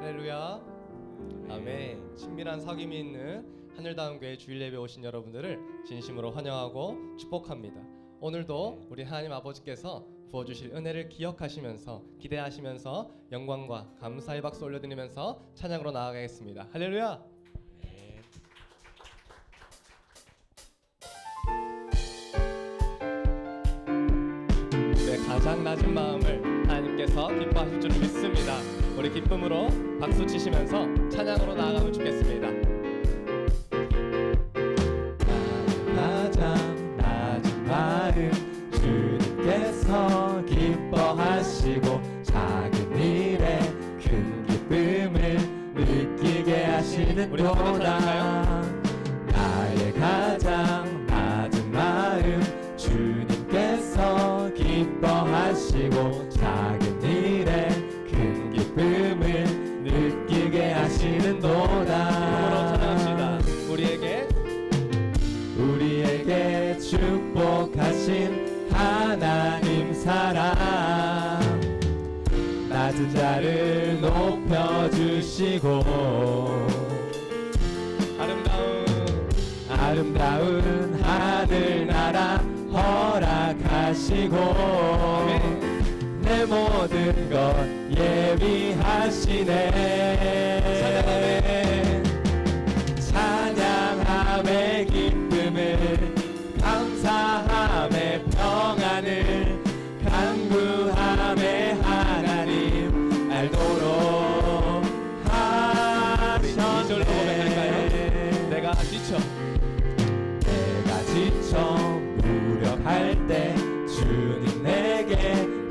할렐루야. 아멘. 친밀한 사귐이 있는 하늘다운 교회 주일 예배 오신 여러분들을 진심으로 환영하고 축복합니다. 오늘도 우리 하나님 아버지께서 부어주실 은혜를 기억하시면서 기대하시면서 영광과 감사의 박수 올려드리면서 찬양으로 나아가겠습니다. 할렐루야. 네, 가장 낮은 마음을 하나님께서 기뻐하실 줄 믿습니다. 우리 기쁨으로 박수 치시면서 찬양으로 나아가면 좋겠습니다. 가장 낮은 마음 주님께서 기뻐하시고 작은 일에 큰 기쁨을 느끼게 하시는도다. 나의 가장 낮은 마음 주님께서 기뻐하시고 작은 일에 큰 기쁨을 느끼게 하시는도다. 찬양합시다. 우리에게 축복하신 하나님 사랑, 낮은 자를 높여주시고 아름다운 하늘나라 허락하시고 내 모든 것 예비하시네. 찬양함의 기쁨을 감사함의 평안을 간구함의 하나님 알도록 하셨네. 내가 지쳐 무력할 때 주님 내게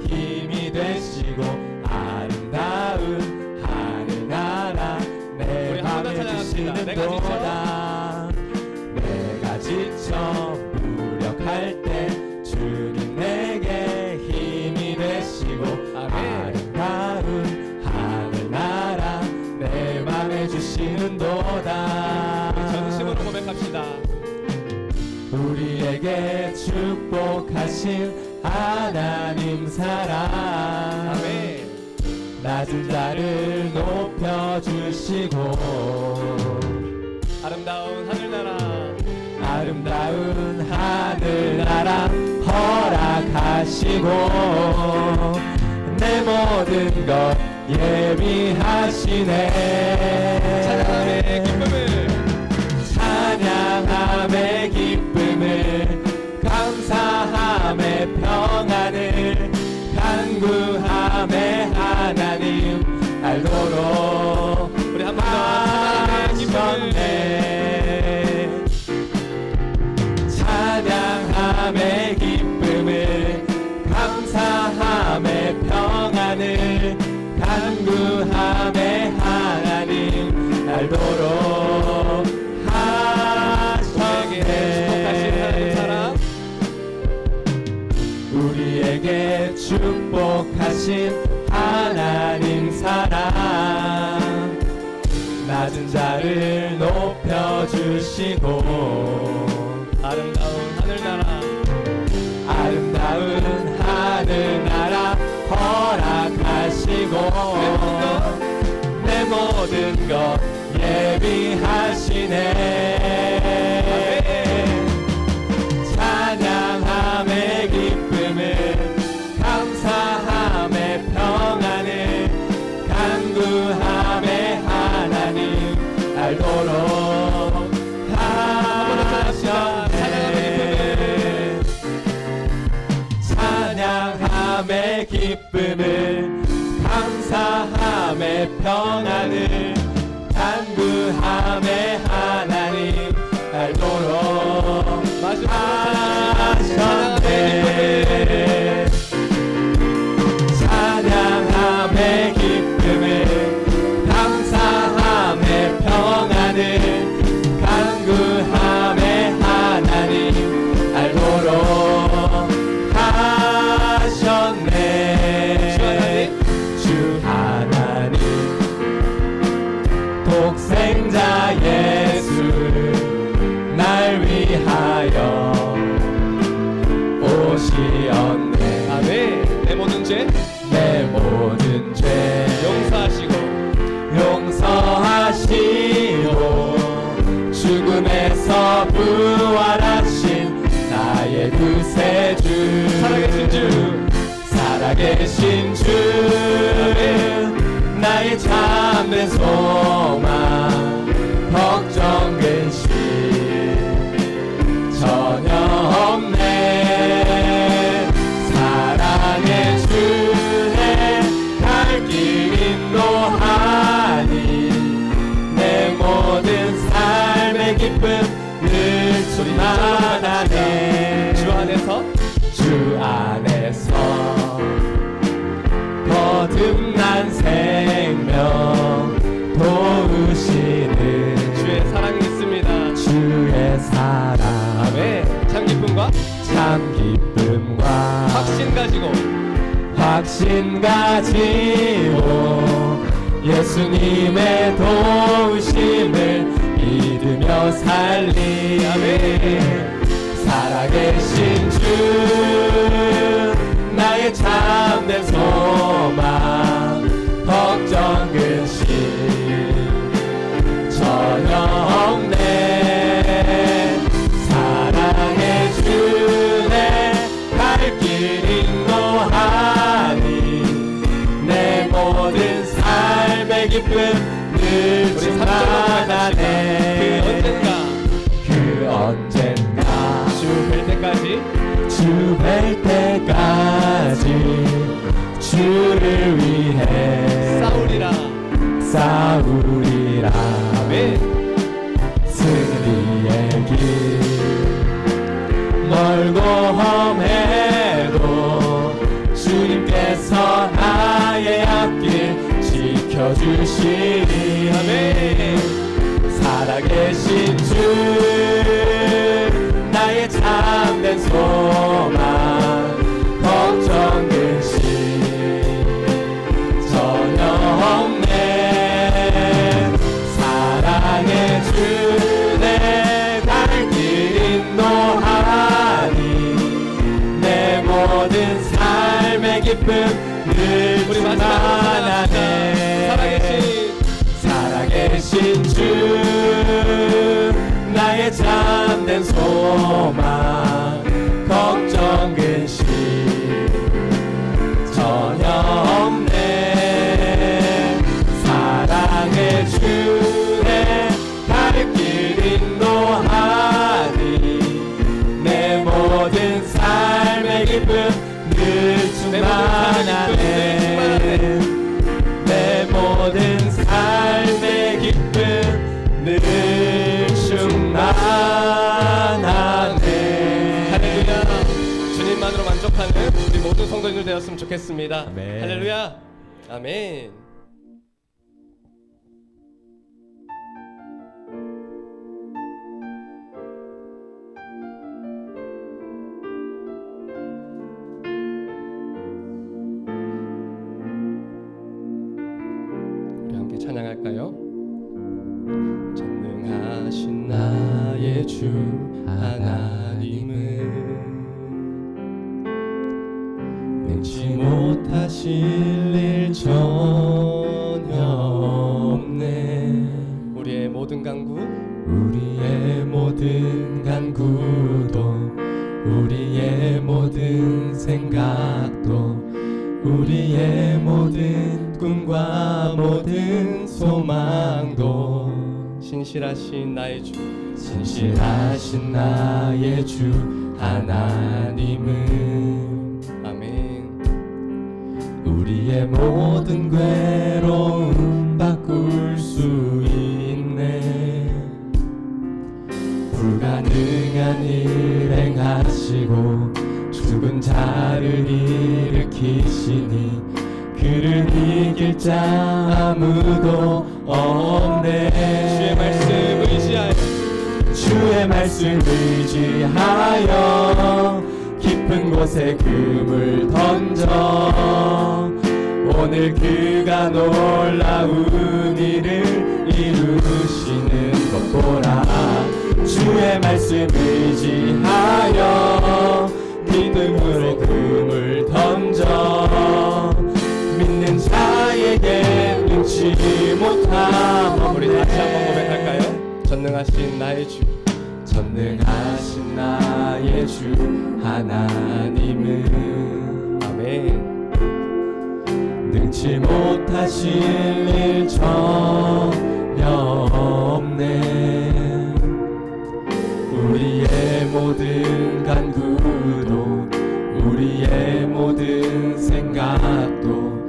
힘이 되시고 아름다운 하늘나라 내 맘에 주시는도다. 내가 지쳐 무력할 때 주님 내게 힘이 되시고 아름다운 하늘나라 내 맘에 주시는도다. 전심으로 고백합시다. 우리에게 축복하신 하나님 사랑, 아멘. 낮은 자를 높여주시고 아름다운 하늘나라 허락하시고 내 모든 것 예비하시네. 찬양함의 기쁨을 축복하신 하나님 사랑 낮은 자를 높여주시고 아름다운 하늘나라 아름다운 하늘나라 허락하시고 내 모든 것 예비하시네 찬양함의 기쁨을 감사함의 평안을 간구함의 하나님 알도록 하셨네 찬양함의 기쁨을 감사함의 평안을 간구함의 하나님 알도록 하셨네 찬양함의 기쁨을 감사함의 평안을 간구함의 하나님 알도록 하셨네 주 하나님 독생자 예수를 날 위하여 오시었네 아멘. 내 모든 죄 내 모든 죄 용서하시고 용서하시고 죽음에서 부활하신 나의 구세주 살아계신 주 살아계신 주 나의 참된 소망 걱정 근심 전혀 없네 사랑의 주내 갈 길 인도하니 내 모든 삶의 기쁨 늘 충만하네 주 안에서 거듭난 생명 도우시는 주의 사랑이 있습니다. 주의 사랑 아멘. 참 기쁨과 확신 가지고 예수님의 도우심을 믿으며 살리 살아계신 주 나의 참된 소망 걱정 근심 전혀 없네 사랑의 주내 갈 길 인도하니 내 모든 삶의 기쁨 늘 충만하네 그 언젠가 주 뵐 때까지 주를 위해 싸우리라 승리의 길 멀고 험해도 주님께서 나의 앞길 지켜주시리 살아계신 주 나의 참된 소망 걱정 근심 전혀 없네 사랑의 주내 갈 길 인도하니 내 모든 삶의 기쁨 늘 충만하네 살아계신 주 나의 참된 소망 걱정 근심 전혀 없네 사랑의 주내 갈 길 인도하니 내 모든 삶의 기쁨 늘 충만하네 내 모든 삶의 기쁨 늘 충만하네 할렐루야. 주님만으로 만족하는 우리 모든 성도님들 되었으면 좋겠습니다. 아멘. 할렐루야. 아멘. 할까요? 전능하신 나의 주 하나님은 능치 못하실 일 전혀 없네. 우리의 모든 간구, 우리의 모든 간구도, 우리의 모든 생각도, 우리의 모든 꿈과 모든 소망도 신실하신 나의 주, 신실하신 나의 주 하나님은 아멘. 우리의 모든 괴로움 바꿀 수 있네. 불가능한 일 행하시고 죽은 자를 일으키시니 그를 이길 자 아무도 없네. 주의 말씀 의지하여, 주의 말씀 의지하여 깊은 곳에 금을 던져 오늘 그가 놀라운 일을 이루시는 것 보라. 주의 말씀 의지하여 믿음으로 금을 던져 믿는 자에게 눈치 못함. 우리 다시 한번 고백할까요? 전능하신 나의 주, 전능하신 나의 주 하나님은 아멘. 능치 못하실 일 전혀 없네. 우리의 모든 간구도, 우리의 모든 생각도,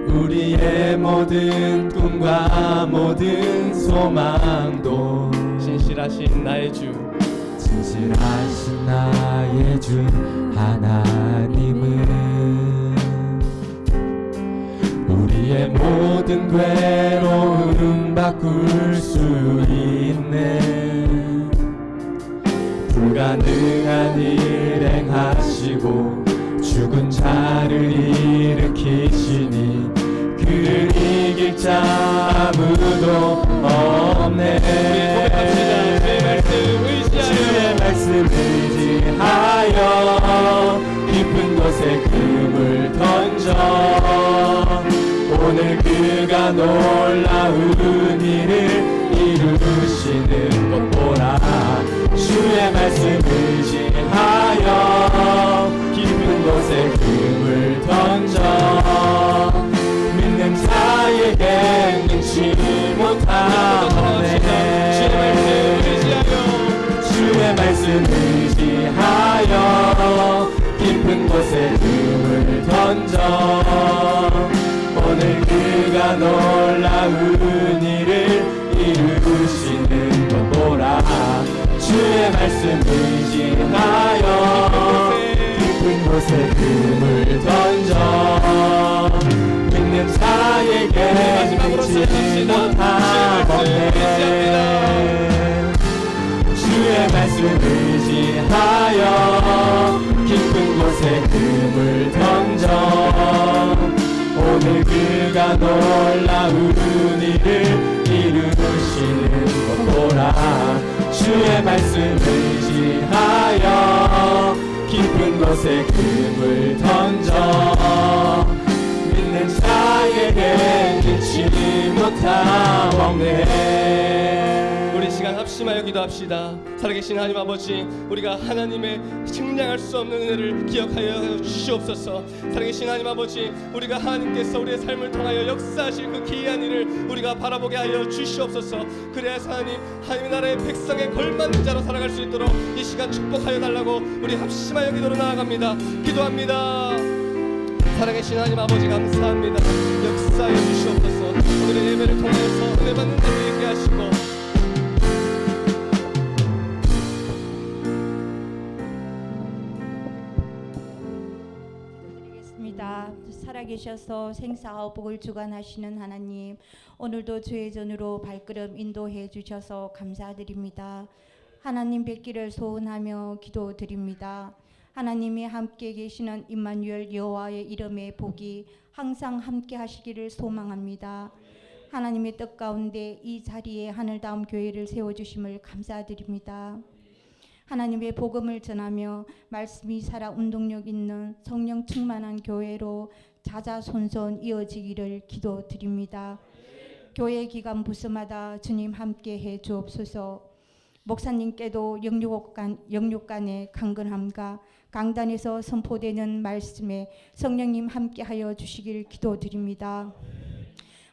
우리의 모든 꿈과 모든 소망도 신실하신 나의 주, 신실하신 나의 주 하나님은 우리의 모든 괴로움 바꿀 수 있네. 불가능한 일 행하시고 죽은 자를 일으키시니 그를 이길 자 아무도 없네. 주의 말씀 의지하여 깊은 곳에 금을 던져 오늘 그가 놀라운 일을 이루시는 것 보라. 주의 말씀 의지하여 깊은 곳에 금을 던져 믿는 자에게 능치 못하네. 주의 말씀 의지하여 깊은 곳에 금을 던져 오늘 그가 놀라운 일을 이루시는 것 보라. 주의 말씀 의지하여 깊은 곳에 금을 던져 믿는 자에게 믿지 못하네. 주의 말씀 의지하여 깊은 곳에 금을 던져 오늘 그가 놀라운 일을 이루시는 것 보라. 주의 말씀 의지하여 깊은 곳에 금을 던져 믿는 자에게 잊지 못하옵네. 우리 시간 합심하여 기도합시다. 살아계신 하나님 아버지, 우리가 하나님의 측량할 수 없는 은혜를 기억하여 주시옵소서. 살아계신 하나님 아버지, 우리가 하나님께서 우리의 삶을 통하여 역사하실 그 기이한 일을 우리가 바라보게 하여 주시옵소서. 그래야서 하나님의 나라의 백성에 걸맞는 자로 살아갈 수 있도록 이 시간 축복하여 달라고 우리 합심하여 기도로 나아갑니다. 기도합니다. 살아계신 하나님 아버지, 감사합니다. 역사하여 주시옵소서. 오늘의 예배를 통하여서 은혜 받는 자들 있게 하시고 살아계셔서 생사와 복을 주관하시는 하나님, 오늘도 주의 전으로 발걸음 인도해 주셔서 감사드립니다. 하나님 뵙기를 소원하며 기도드립니다. 하나님이 함께 계시는 임마누엘 여호와의 이름의 복이 항상 함께 하시기를 소망합니다. 하나님의 뜻 가운데 이 자리에 하늘다움 교회를 세워주심을 감사드립니다. 하나님의 복음을 전하며 말씀이 살아 운동력 있는 성령 충만한 교회로 자자손손 이어지기를 기도드립니다. 교회 기간 부스마다 주님 함께해 주옵소서. 목사님께도 영육간의 강건함과 강단에서 선포되는 말씀에 성령님 함께하여 주시길 기도드립니다.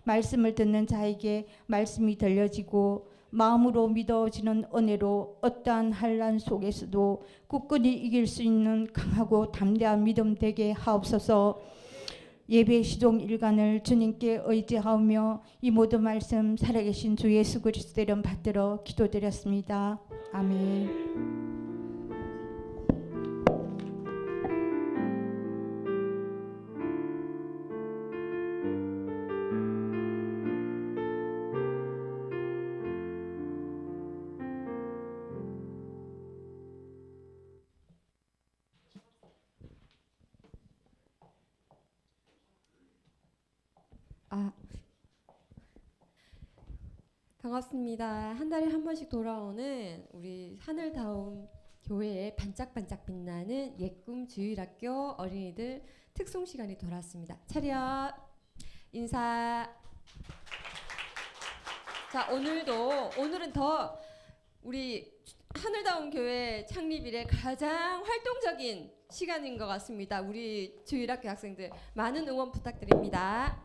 말씀을 듣는 자에게 말씀이 들려지고 마음으로 믿어지는 은혜로 어떠한 환난 속에서도 굳건히 이길 수 있는 강하고 담대한 믿음 되게 하옵소서. 예배 시종 일간을 주님께 의지하며 이 모든 말씀 살아계신 주 예수 그리스도 이름 받들어 기도드렸습니다. 아멘. 반갑습니다. 한 달에 한 번씩 돌아오는 우리 하늘다움 교회의 반짝반짝 빛나는 예꿈 주일학교 어린이들 특송 시간이 돌아왔습니다. 차렷 인사. 자, 오늘은 더 우리 하늘다움 교회 창립 이래 가장 활동적인 시간인 것 같습니다. 우리 주일학교 학생들 많은 응원 부탁드립니다.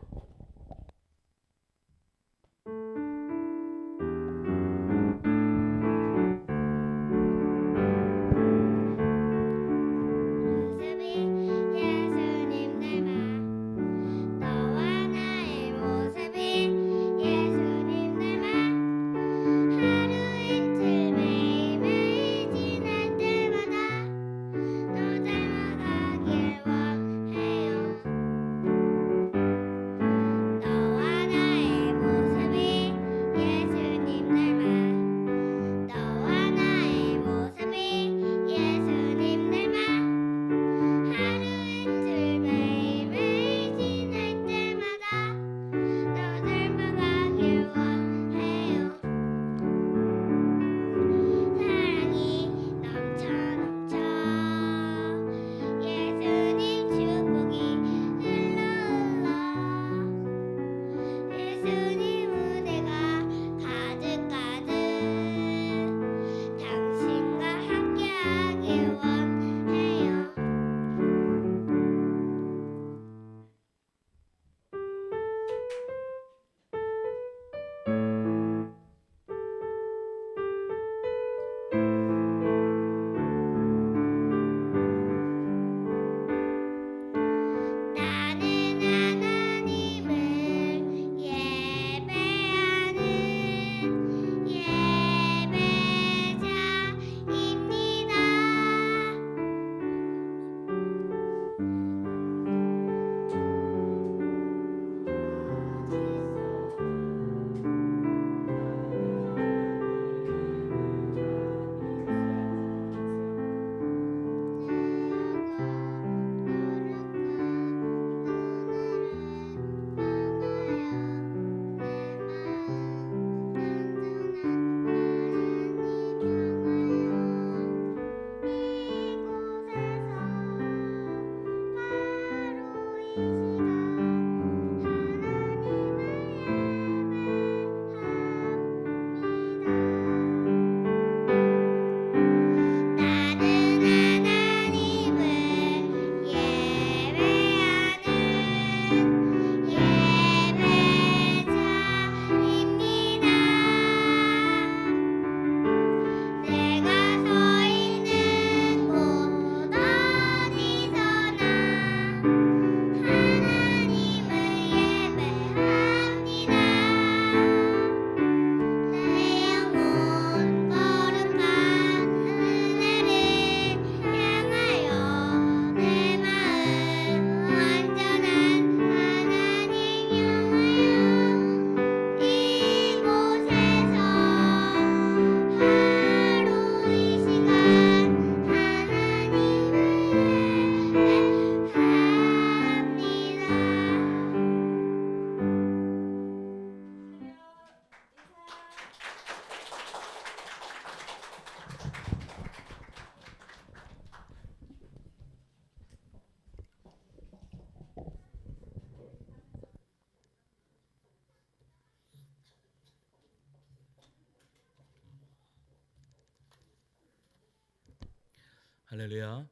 할렐루야.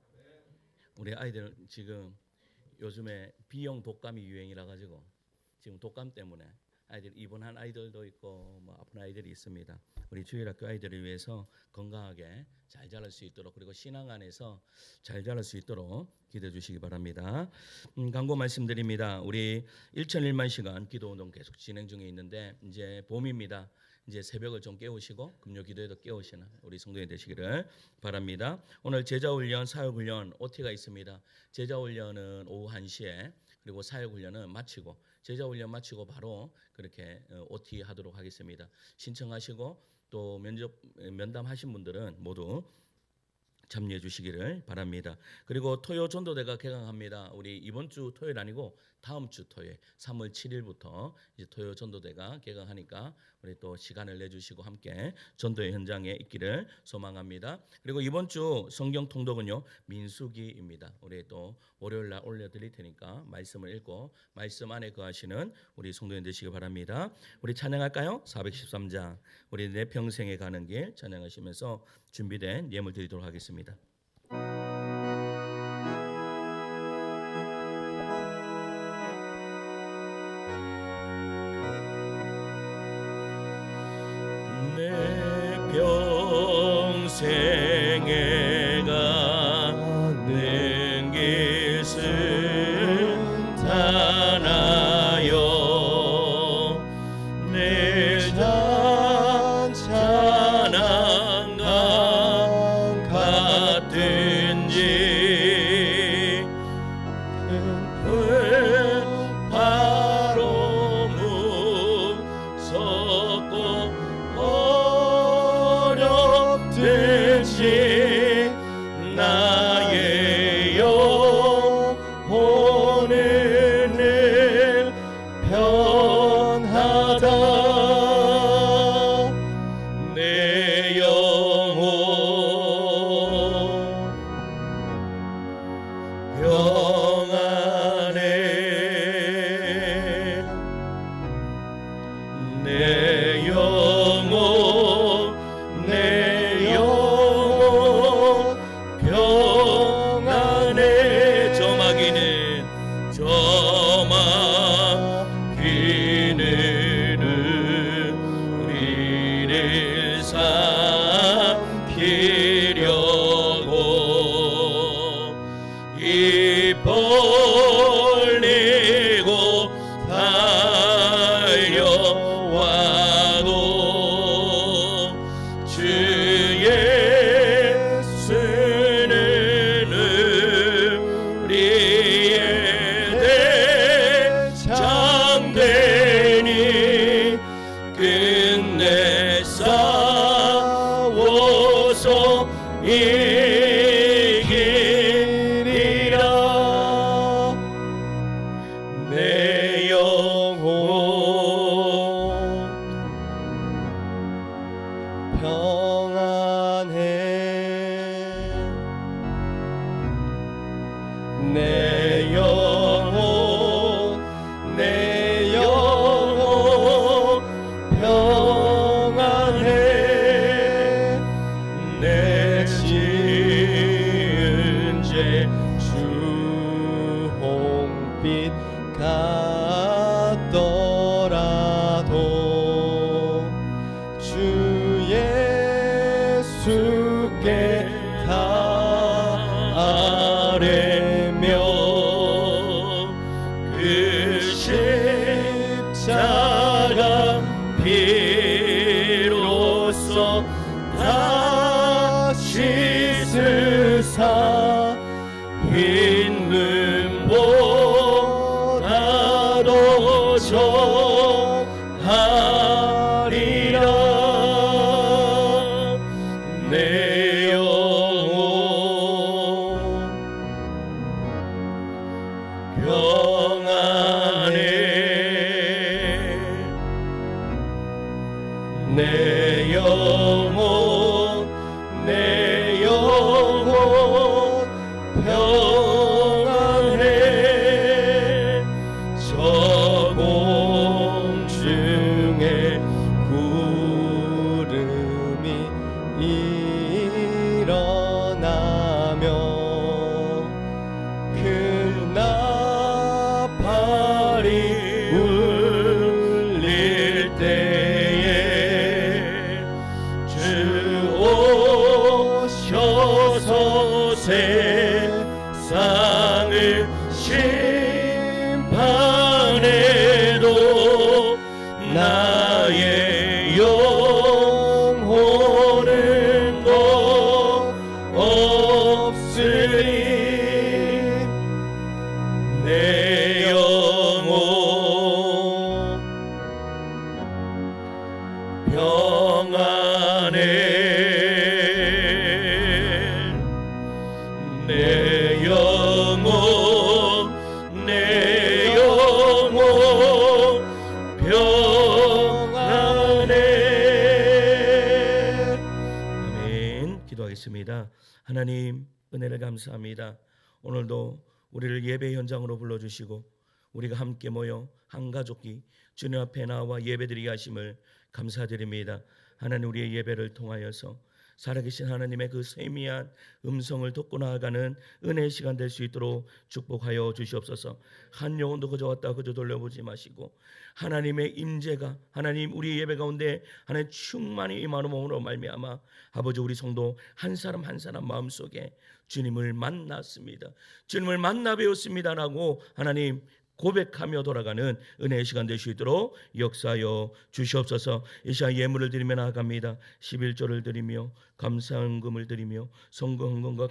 우리 아이들 지금 요즘에 B형 독감이 유행이라 가지고 지금 독감 때문에 아이들 입원한 아이들도 있고 뭐 아픈 아이들이 있습니다. 우리 주일학교 아이들을 위해서 건강하게 잘 자랄 수 있도록 그리고 신앙 안에서 잘 자랄 수 있도록 기도해 주시기 바랍니다. 광고 말씀드립니다. 우리 1,001만 시간 기도운동 계속 진행 중에 있는데 이제 봄입니다. 이제 새벽을 좀 깨우시고 금요 기도에도 깨우시는 우리 성도님 되시기를 바랍니다. 오늘 제자훈련, 사역훈련 OT가 있습니다. 제자훈련은 오후 1시에 그리고 사역훈련은 마치고 제자훈련 마치고 바로 그렇게 OT 하도록 하겠습니다. 신청하시고 또 면담하신 분들은 모두 참여해 주시기를 바랍니다. 그리고 토요 전도대가 개강합니다. 우리 이번 주 토요일 아니고 다음 주 토요일 3월 7일부터 이제 토요 전도대가 개강하니까 우리 또 시간을 내주시고 함께 전도의 현장에 있기를 소망합니다. 그리고 이번 주 성경 통독은요 민수기입니다. 우리 또 월요일 날 올려드릴 테니까 말씀을 읽고 말씀 안에 거하시는 우리 성도님 되시기 바랍니다. 우리 찬양할까요? 413장 우리 내 평생에 가는 길 찬양하시면서 준비된 예물 드리도록 하겠습니다. 내 평생에 가는 길을 다나요 내 찬양과 같은지 그 바로 무섭고 어렵듯이 나의 영혼을 늘 편하다 내 영혼 평안해 내 영혼 평안해 저마귀는 우리를 삼키려고 입 벌리고 달려와도 주 예수는 우리의 대장되니 끝내 싸워서 이기리라 내 영혼 평안해 내 영혼 평안해 내 지은 죄 주홍빛 같더라도 주 예수께 아뢰며 그 십자가 피로써 다 씻으사 흰 눈보다도 정하리라 내 영혼 평안해 내 영혼 평안해 저 공중에 구름이 일어나며 하나님 은혜를 감사합니다. 오늘도 우리를 예배 현장으로 불러주시고 우리가 함께 모여 한 가족이 주님 앞에 나와 예배드리게 하심을 감사드립니다. 하나님 우리의 예배를 통하여서 살아계신 하나님의 그 세미한 음성을 듣고 나아가는 은혜의 시간 될 수 있도록 축복하여 주시옵소서. 한 영혼도 그저 왔다 그저 돌려보지 마시고 하나님의 임재가 하나님 우리 예배 가운데 하나님 충만히 임하는 말미암아 아버지 우리 성도 한 사람 한 사람 마음속에 주님을 만났습니다. 주님을 만나 배웠습니다라고 하나님 고백하며 돌아가는 은혜의 시간 될 수 있도록 역사하여 주시옵소서. 이 시간 예물을 드리며 나아갑니다. 11조를 드리며 감사헌금을 드리며 성금헌금과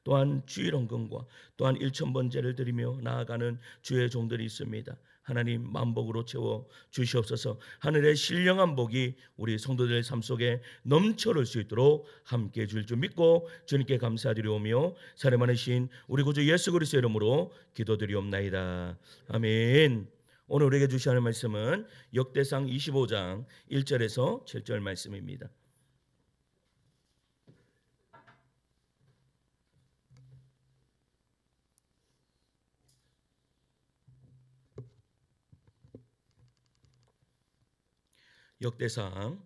또한 주일헌금과 또한 1,000번제를 드리며 나아가는 주의 종들이 있습니다. 하나님 만복으로 채워 주시옵소서. 하늘의 신령한 복이 우리 성도들의 삶 속에 넘쳐올 수 있도록 함께해 줄 줄 믿고 주님께 감사드리오며 살아계신 우리 구주 예수 그리스도의 이름으로 기도드리옵나이다. 아멘. 오늘 우리에게 주시는 말씀은 역대상 25장 1절에서 7절 말씀입니다. 역대상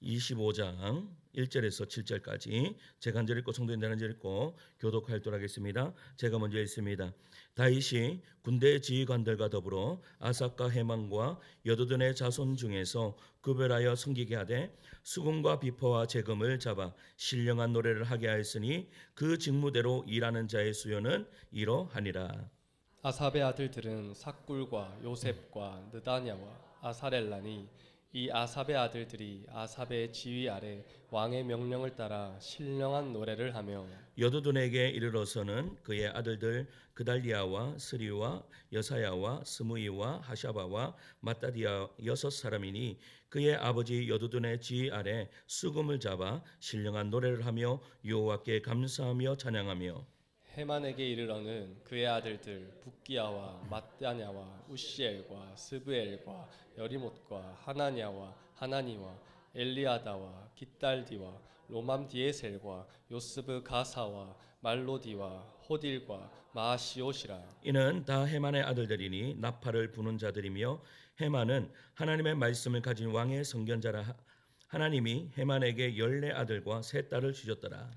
25장 1절에서 7절까지 제가 한 절 읽고 성도님들 한 절 읽고 교독하도록 하겠습니다. 제가 먼저 읽습니다. 다윗이 군대 지휘관들과 더불어 아삭과 헤만과 여두둔의 자손 중에서 구별하여 섬기게 하되 수금과 비퍼와 재금을 잡아 신령한 노래를 하게 하였으니 그 직무대로 일하는 자의 수요는 이러하니라. 아삽의 아들들은 삭굴과 요셉과 느다냐와 아사렐라니 이 아삽의 아들들이 아삽의 지휘 아래 왕의 명령을 따라 신령한 노래를 하며 여두둔에게 이르러서는 그의 아들들 그달리아와 스리와 여사야와 스무이와 하샤바와 마따디아 6사람이니 그의 아버지 여두둔의 지휘 아래 수금을 잡아 신령한 노래를 하며 여호와께 감사하며 찬양하며 헤만에게 이르러는 그의 아들들 붓기야와 마따냐와 우시엘과 스브엘과 여리못과 하나냐와 하나니와 엘리아다와 깃달디와 로맘디에셀과 요스브 가사와 말로디와 호딜과 마시옷이라. 이는 다 헤만의 아들들이니 나팔을 부는 자들이며 헤만은 하나님의 말씀을 가진 왕의 선견자라. 하나님이 헤만에게 14아들과 3딸을 주셨더라.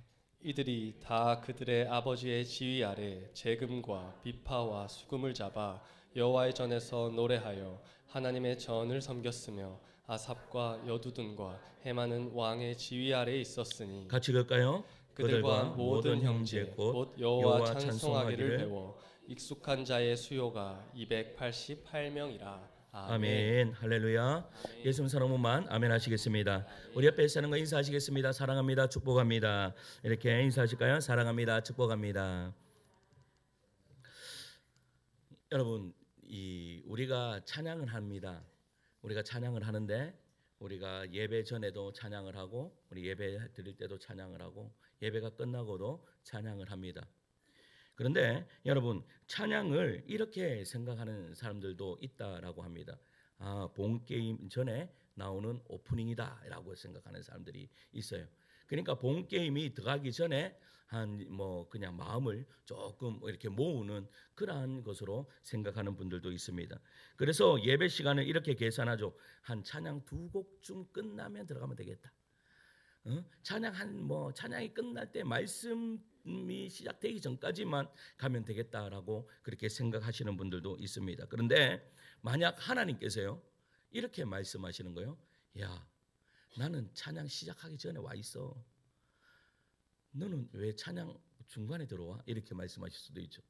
이들이 다 그들의 아버지의 지휘 아래 재금과 비파와 수금을 잡아 여호와의 전에서 노래하여 하나님의 전을 섬겼으며 아삽과 여두둔과 헤만은 왕의 지휘 아래 있었으니 같이 읽을까요? 그들과 모든 형제 곧 여호와 찬송하기를 배워 익숙한 자의 수요가 288명이라. 아멘. 할렐루야. 예수님 사랑하면 아멘 하시겠습니다. 우리 옆에 사는 거 인사하시겠습니다. 사랑합니다. 축복합니다. 이렇게 인사하실까요? 사랑합니다. 축복합니다. 여러분, 우리가 찬양을 합니다. 우리가 찬양을 하는데 우리가 예배 전에도 찬양을 하고 우리 예배 드릴 때도 찬양을 하고 예배가 끝나고도 찬양을 합니다. 그런데 여러분 찬양을 이렇게 생각하는 사람들도 있다라고 합니다. 본 게임 전에 나오는 오프닝이다라고 생각하는 사람들이 있어요. 그러니까 본 게임이 들어가기 전에 그냥 마음을 조금 이렇게 모으는 그러한 것으로 생각하는 분들도 있습니다. 그래서 예배 시간을 이렇게 계산하죠. 한 찬양 2곡쯤 끝나면 들어가면 되겠다. 찬양이 끝날 때 말씀이 시작되기 전까지만 가면 되겠다라고 그렇게 생각하시는 분들도 있습니다. 그런데 만약 하나님께서요 이렇게 말씀하시는 거예요. 야, 나는 찬양 시작하기 전에 와 있어. 너는 왜 찬양 중간에 들어와? 이렇게 말씀하실 수도 있죠.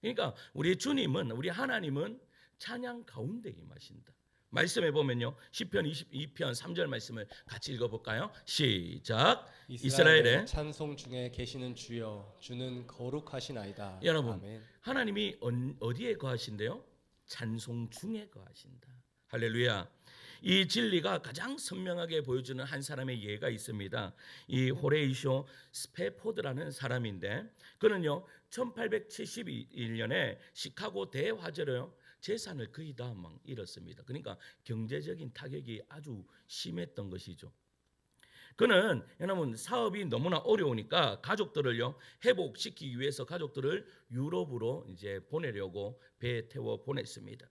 그러니까 우리 주님은, 우리 하나님은 찬양 가운데 임하신다. 말씀해 보면요, 시편 22편 3절 말씀을 같이 읽어볼까요? 시작. 이스라엘의 찬송 중에 계시는 주여, 주는 거룩하시나이다. 여러분, 아멘. 하나님이 어디에 거하신대요? 찬송 중에 거하신다. 할렐루야. 이 진리가 가장 선명하게 보여주는 한 사람의 예가 있습니다. 이 호레이쇼 스페포드라는 사람인데 그는요 1871년에 시카고 대화재로 재산을 거의 다 잃었습니다. 그러니까 경제적인 타격이 아주 심했던 것이죠. 그는 여러분 사업이 너무나 어려우니까 가족들을요 회복시키기 위해서 가족들을 유럽으로 이제 보내려고 배에 태워 보냈습니다.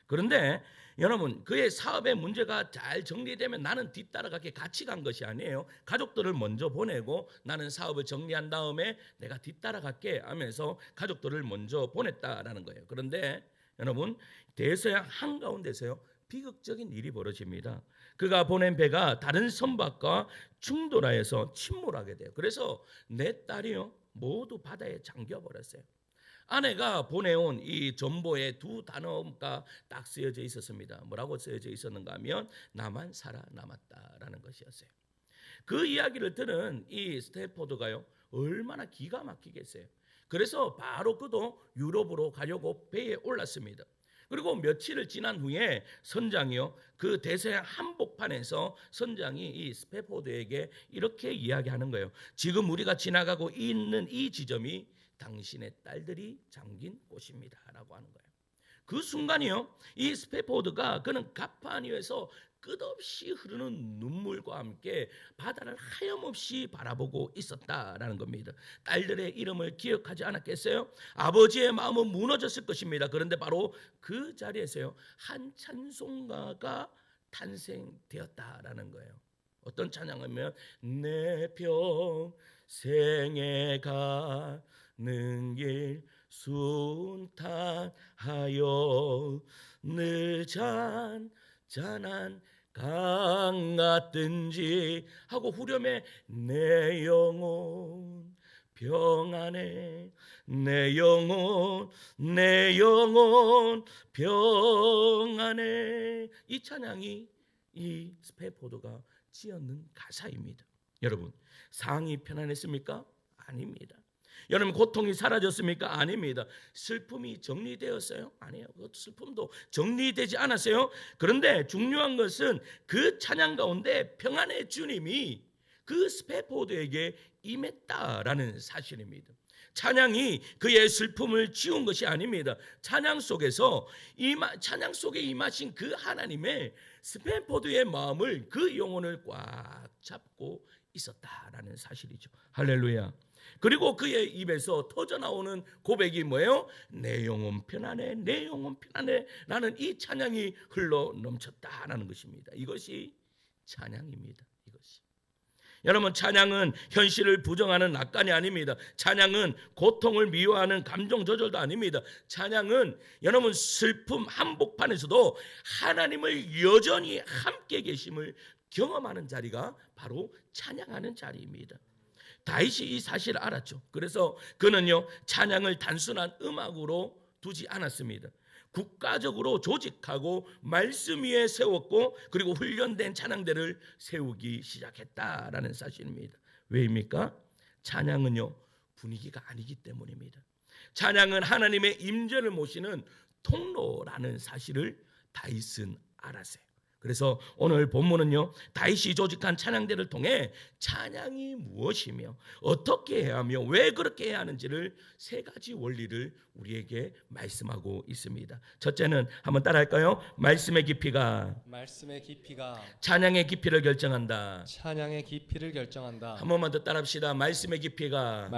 그런데 여러분 그의 사업의 문제가 잘 정리되면 나는 뒤따라가게 같이 간 것이 아니에요. 가족들을 먼저 보내고 나는 사업을 정리한 다음에 내가 뒤따라갈게 하면서 가족들을 먼저 보냈다라는 거예요. 그런데 여러분 대서양 한가운데서요 비극적인 일이 벌어집니다. 그가 보낸 배가 다른 선박과 충돌하여서 침몰하게 돼요. 그래서 내 딸이요 모두 바다에 잠겨버렸어요. 아내가 보내온 이 전보에 두 단어가 딱 쓰여져 있었습니다. 뭐라고 쓰여져 있었는가 하면 나만 살아남았다라는 것이었어요. 그 이야기를 들은 이 스탠포드가요 얼마나 기가 막히겠어요. 그래서 바로 그도 유럽으로 가려고 배에 올랐습니다. 그리고 며칠을 지난 후에 선장이요 그 대서양 한복판에서 선장이 이 스탠포드에게 이렇게 이야기하는 거예요. 지금 우리가 지나가고 있는 이 지점이 당신의 딸들이 잠긴 곳입니다 라고 하는 거예요. 그 순간이요 이 스탠포드가 그는 가판위에서 끝없이 흐르는 눈물과 함께 바다를 하염없이 바라보고 있었다라는 겁니다. 딸들의 이름을 기억하지 않았겠어요? 아버지의 마음은 무너졌을 것입니다. 그런데 바로 그 자리에서요 한 찬송가가 탄생되었다라는 거예요. 어떤 찬양이면 내 평생에 가는 길 순탄하여 늘 잔잔한 강 같든지 하고 후렴에 내 영혼 평안해 내 영혼 평안해 이 찬양이 이 스탠포드가 지었는 가사입니다. 여러분 상이 편안했습니까? 아닙니다. 여러분 고통이 사라졌습니까? 아닙니다. 슬픔이 정리되었어요? 아니에요. 그 슬픔도 정리되지 않았어요. 그런데 중요한 것은 그 찬양 가운데 평안의 주님이 그 스탠포드에게 임했다라는 사실입니다. 찬양이 그의 슬픔을 지운 것이 아닙니다. 찬양 속에 임하신 그 하나님의 스탠포드의 마음을 그 영혼을 꽉 잡고 있었다라는 사실이죠. 할렐루야. 그리고 그의 입에서 터져나오는 고백이 뭐예요? 내 영혼 편안해 내 영혼 편안해 라는 이 찬양이 흘러 넘쳤다라는 것입니다. 이것이 찬양입니다. 이것이. 여러분 찬양은 현실을 부정하는 낙관이 아닙니다. 찬양은 고통을 미워하는 감정 조절도 아닙니다. 찬양은 여러분 슬픔 한복판에서도 하나님을 여전히 함께 계심을 경험하는 자리가 바로 찬양하는 자리입니다. 다윗이 이 사실을 알았죠. 그래서 그는요 찬양을 단순한 음악으로 두지 않았습니다. 국가적으로 조직하고 말씀 위에 세웠고 그리고 훈련된 찬양대를 세우기 시작했다라는 사실입니다. 왜입니까? 찬양은요 분위기가 아니기 때문입니다. 찬양은 하나님의 임재를 모시는 통로라는 사실을 다윗은 알았어요. 그래서 오늘 본문은요 다윗이 조직한 찬양대를 통해 찬양이 무엇이며 어떻게 해야 하며 왜 그렇게 해야 하는지를 세 가지 원리를 우리에게 말씀하고 있습니다. 첫째는 한번 따라할까요? 말씀의 깊이가 찬양의 깊이를 결정한다. 찬양의 깊이를 결정한다. 한 번만 더 따라합시다. 말씀의 깊이가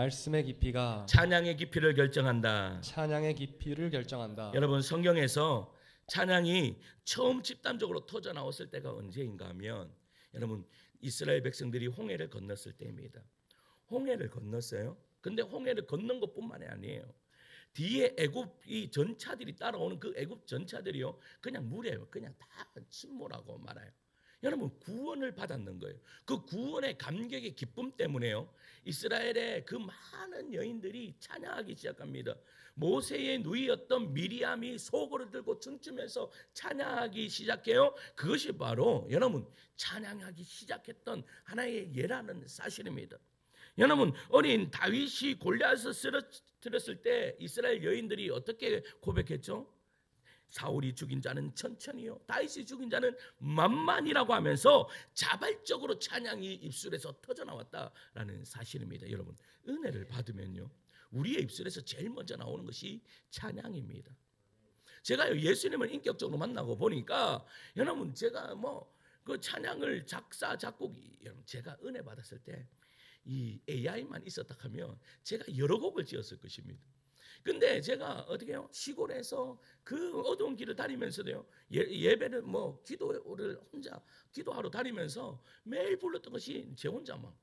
찬양의 깊이를 결정한다. 찬양의 깊이를 결정한다. 여러분 성경에서 찬양이 처음 집단적으로 터져 나왔을 때가 언제인가 하면 여러분 이스라엘 백성들이 홍해를 건넜을 때입니다. 홍해를 건넜어요. 근데 홍해를 건넌 것뿐만이 아니에요. 뒤에 애굽이 전차들이 따라오는 그 애굽 전차들이요 그냥 물에 그냥 다 침몰하고 말아요. 여러분 구원을 받았는 거예요. 그 구원의 감격의 기쁨 때문에요 이스라엘의 그 많은 여인들이 찬양하기 시작합니다. 모세의 누이였던 미리암이 소고를 들고 춤추면서 찬양하기 시작해요. 그것이 바로 여러분 찬양하기 시작했던 하나의 예라는 사실입니다. 여러분 어린 다윗이 골리앗을 쓰러뜨렸을 때 이스라엘 여인들이 어떻게 고백했죠? 사울이 죽인 자는 천천히요 다윗이 죽인 자는 만만이라고 하면서 자발적으로 찬양이 입술에서 터져나왔다라는 사실입니다. 여러분 은혜를 받으면요 우리의 입술에서 제일 먼저 나오는 것이 찬양입니다. 제가 예수님을 인격적으로 만나고 보니까 여러분 제가 그 찬양을 작사 작곡이 제가 은혜 받았을 때 이 AI만 있었다 하면 제가 여러 곡을 지었을 것입니다. 근데 제가 어떻게 해요? 시골에서 그 어두운 길을 다니면서도요. 예배를 뭐 기도를 혼자 기도하러 다니면서 매일 불렀던 것이 제 혼자만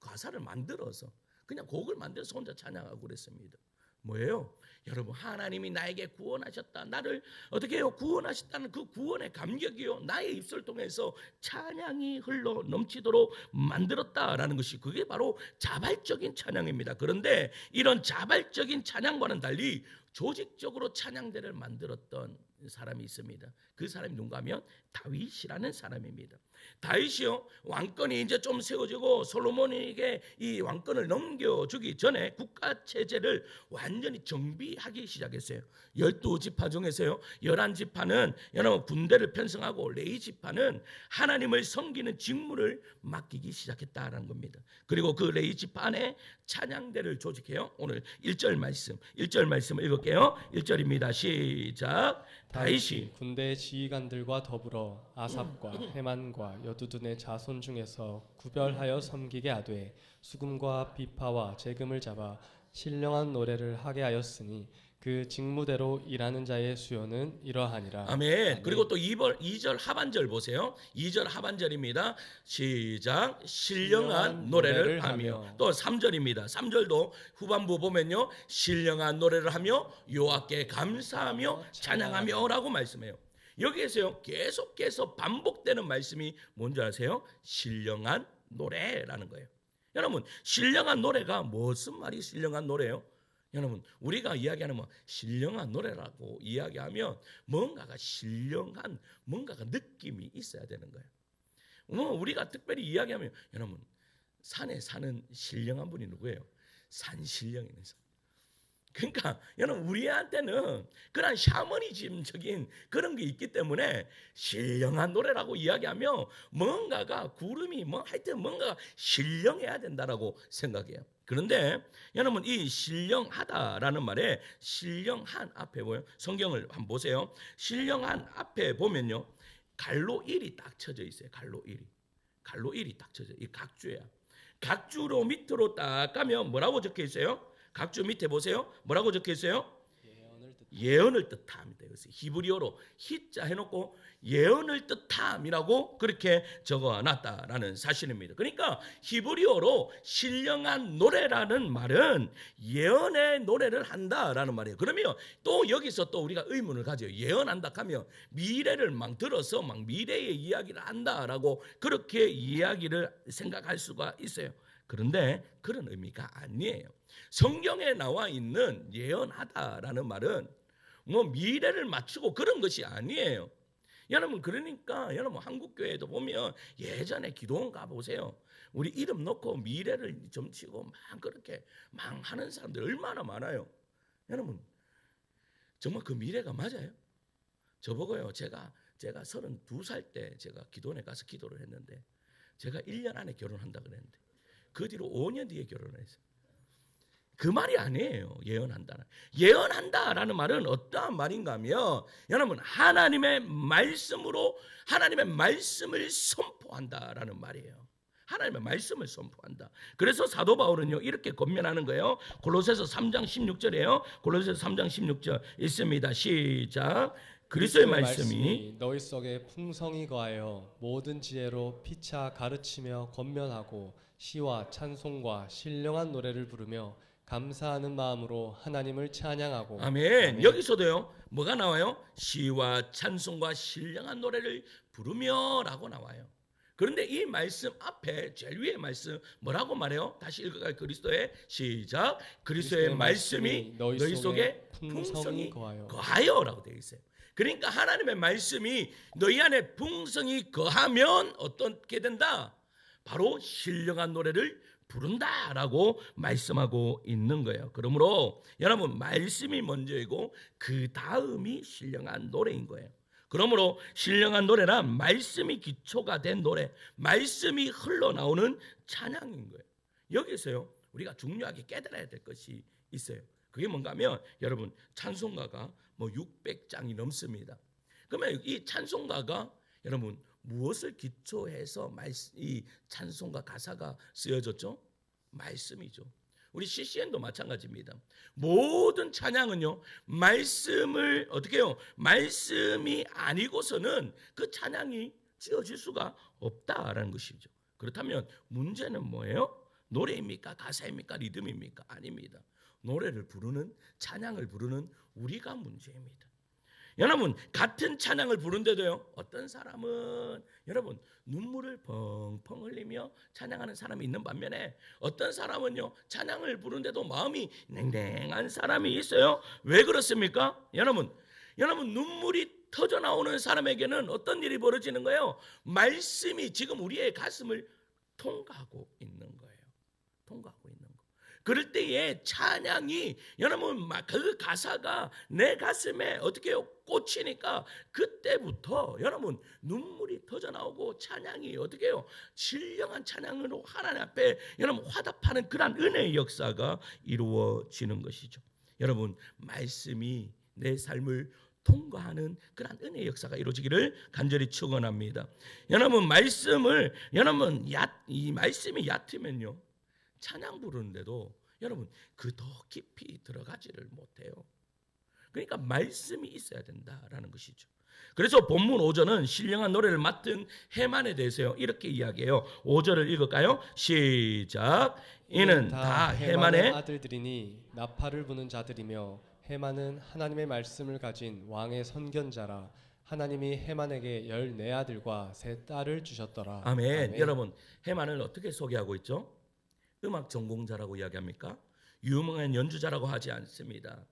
가사를 만들어서 그냥 곡을 만들어서 혼자 찬양하고 그랬습니다. 뭐예요? 여러분, 하나님이 나에게 구원하셨다. 나를 어떻게 해요? 구원하셨다는 그 구원의 감격이요. 나의 입술을 통해서 찬양이 흘러 넘치도록 만들었다라는 것이 그게 바로 자발적인 찬양입니다. 그런데 이런 자발적인 찬양과는 달리 조직적으로 찬양대를 만들었던 사람이 있습니다. 그 사람이 누군가 하면 다윗이라는 사람입니다. 다윗이요, 왕권이 이제 좀 세워지고 솔로몬에게 이 왕권을 넘겨주기 전에 국가 체제를 완전히 정비하기 시작했어요. 12지파 중에서요 11지파는 여러분 군대를 편성하고 레위지파는 하나님을 섬기는 직무를 맡기기 시작했다라는 겁니다. 그리고 그 레위지파 안에 찬양대를 조직해요. 오늘 1절 말씀을 읽을게요. 1절입니다. 시작. 다윗이 군대 지휘관들과 더불어 아삽과 헤만과 여두둔의 자손 중에서 구별하여 섬기게 하되 수금과 비파와 재금을 잡아 신령한 노래를 하게 하였으니 그 직무대로 일하는 자의 수요는 이러하니라. 아멘. 그리고 또 2절 하반절 보세요. 2절 하반절입니다. 시작. 신령한 노래를 하며. 또 3절입니다. 3절도 후반부 보면요. 신령한 노래를 하며 여호와께 감사하며 찬양하며 라고 말씀해요. 여기에서요. 계속해서 반복되는 말씀이 뭔지 아세요? 신령한 노래라는 거예요. 여러분, 신령한 노래가 무슨 말이 신령한 노래예요? 여러분, 우리가 이야기하는 뭐 신령한 노래라고 이야기하면 뭔가가 신령한 뭔가가 느낌이 있어야 되는 거예요. 우리가 특별히 이야기하면 여러분, 산에 사는 신령한 분이 누구예요? 산신령이는 사람. 그러니까 여러분, 우리한테는 그런 샤머니즘적인 그런 게 있기 때문에 신령한 노래라고 이야기하면 뭔가가 구름이 하여튼 뭔가가 신령해야 된다라고 생각해요. 그런데 여러분, 이 신령하다라는 말에 신령한 앞에 보여요. 성경을 한번 보세요. 신령한 앞에 보면요, 갈로 1이 딱 쳐져 있어요. 갈로 1이 딱 쳐져. 이 각주야. 각주로 밑으로 딱 가면 뭐라고 적혀 있어요? 각주 밑에 보세요. 뭐라고 적혀 있어요? 예언을 뜻함이다. 그래서 히브리어로 히자 해놓고 예언을 뜻함이라고 그렇게 적어놨다라는 사실입니다. 그러니까 히브리어로 신령한 노래라는 말은 예언의 노래를 한다라는 말이에요. 그러면 또 여기서 또 우리가 의문을 가져요. 예언한다 하면 미래를 막 들어서 막 미래의 이야기를 한다라고 그렇게 이야기를 생각할 수가 있어요. 그런데 그런 의미가 아니에요. 성경에 나와 있는 예언하다라는 말은 뭐 미래를 맞추고 그런 것이 아니에요. 여러분, 그러니까 여러분 한국교회도 보면 예전에 기도원 가보세요. 우리 이름 넣고 미래를 점치고 막 그렇게 막 하는 사람들 얼마나 많아요. 여러분, 정말 그 미래가 맞아요? 저보고요, 제가 32살 때 제가 기도원에 가서 기도를 했는데 제가 1년 안에 결혼한다 그랬는데 그 뒤로 5년 뒤에 결혼을 했어요. 그 말이 아니에요. 예언한다라는 말은 어떠한 말인가 하면 여러분, 하나님의 말씀으로 하나님의 말씀을 선포한다라는 말이에요. 하나님의 말씀을 선포한다. 그래서 사도 바울은요 이렇게 권면하는 거예요. 골로새서 3장 16절이에요. 골로새서 3장 16절 있습니다. 시작. 그리스도의 말씀이 너희 속에 풍성히 거하여 모든 지혜로 피차 가르치며 권면하고 시와 찬송과 신령한 노래를 부르며 감사하는 마음으로 하나님을 찬양하고. 아멘. 여기서도요 뭐가 나와요? 시와 찬송과 신령한 노래를 부르며라고 나와요. 그런데 이 말씀 앞에 제일 위에 말씀 뭐라고 말해요? 다시 읽어가요. 그리스도의 시작. 그리스도의 말씀이 너희 속에 풍성히 거하여라고 되어 있어요. 그러니까 하나님의 말씀이 너희 안에 풍성히 거하면 어떻게 된다? 바로 신령한 노래를 부른다라고 말씀하고 있는 거예요. 그러므로 여러분, 말씀이 먼저이고 그 다음이 신령한 노래인 거예요. 그러므로 신령한 노래란 말씀이 기초가 된 노래, 말씀이 흘러나오는 찬양인 거예요. 여기서요 우리가 중요하게 깨달아야 될 것이 있어요. 그게 뭔가 하면 여러분, 찬송가가 600장이 넘습니다. 그러면 이 찬송가가 여러분 무엇을 기초해서 이 찬송가 가사가 쓰여졌죠? 말씀이죠. 우리 CCN도 마찬가지입니다. 모든 찬양은요, 말씀을 어떻게 해요? 말씀이 아니고서는 그 찬양이 지어질 수가 없다라는 것이죠. 그렇다면 문제는 뭐예요? 노래입니까? 가사입니까? 리듬입니까? 아닙니다. 노래를 부르는, 찬양을 부르는 우리가 문제입니다. 여러분, 같은 찬양을 부른데도요, 어떤 사람은 여러분 눈물을 펑펑 흘리며 찬양하는 사람이 있는 반면에 어떤 사람은요, 찬양을 부르는데도 마음이 냉랭한 사람이 있어요. 왜 그렇습니까? 여러분 눈물이 터져 나오는 사람에게는 어떤 일이 벌어지는 거예요? 말씀이 지금 우리의 가슴을 통과하고 있는 거예요. 통과하고 있는 거. 그럴 때에 찬양이 여러분 그 가사가 내 가슴에 어떻게 해요? 꽂히니까 그때부터 여러분 눈물이 터져 나오고 찬양이 어떻게 해요? 신령한 찬양으로 하나님 앞에 여러분 화답하는 그런 은혜의 역사가 이루어지는 것이죠. 여러분 말씀이 내 삶을 통과하는 그런 은혜의 역사가 이루어지기를 간절히 축원합니다. 여러분 이 말씀이 얕으면요, 찬양 부르는데도 여러분 그 더 깊이 들어가지를 못해요. 그러니까 말씀이 있어야 된다라는 것이죠. 그래서 본문 5절은 신령한 노래를 맡은 헤만에 대해서요 이렇게 이야기해요. 5절을 읽을까요? 시작. 이는 다 헤만의 아들들이니 나팔을 부는 자들이며 헤만은 하나님의 말씀을 가진 왕의 선견자라. 하나님이 헤만에게 14아들과 3딸을 주셨더라. 아멘. 여러분 헤만을 어떻게 소개하고 있죠? 음악 전공자라고 이야기합니까? 유명한 연주자라고 하지 않습니다.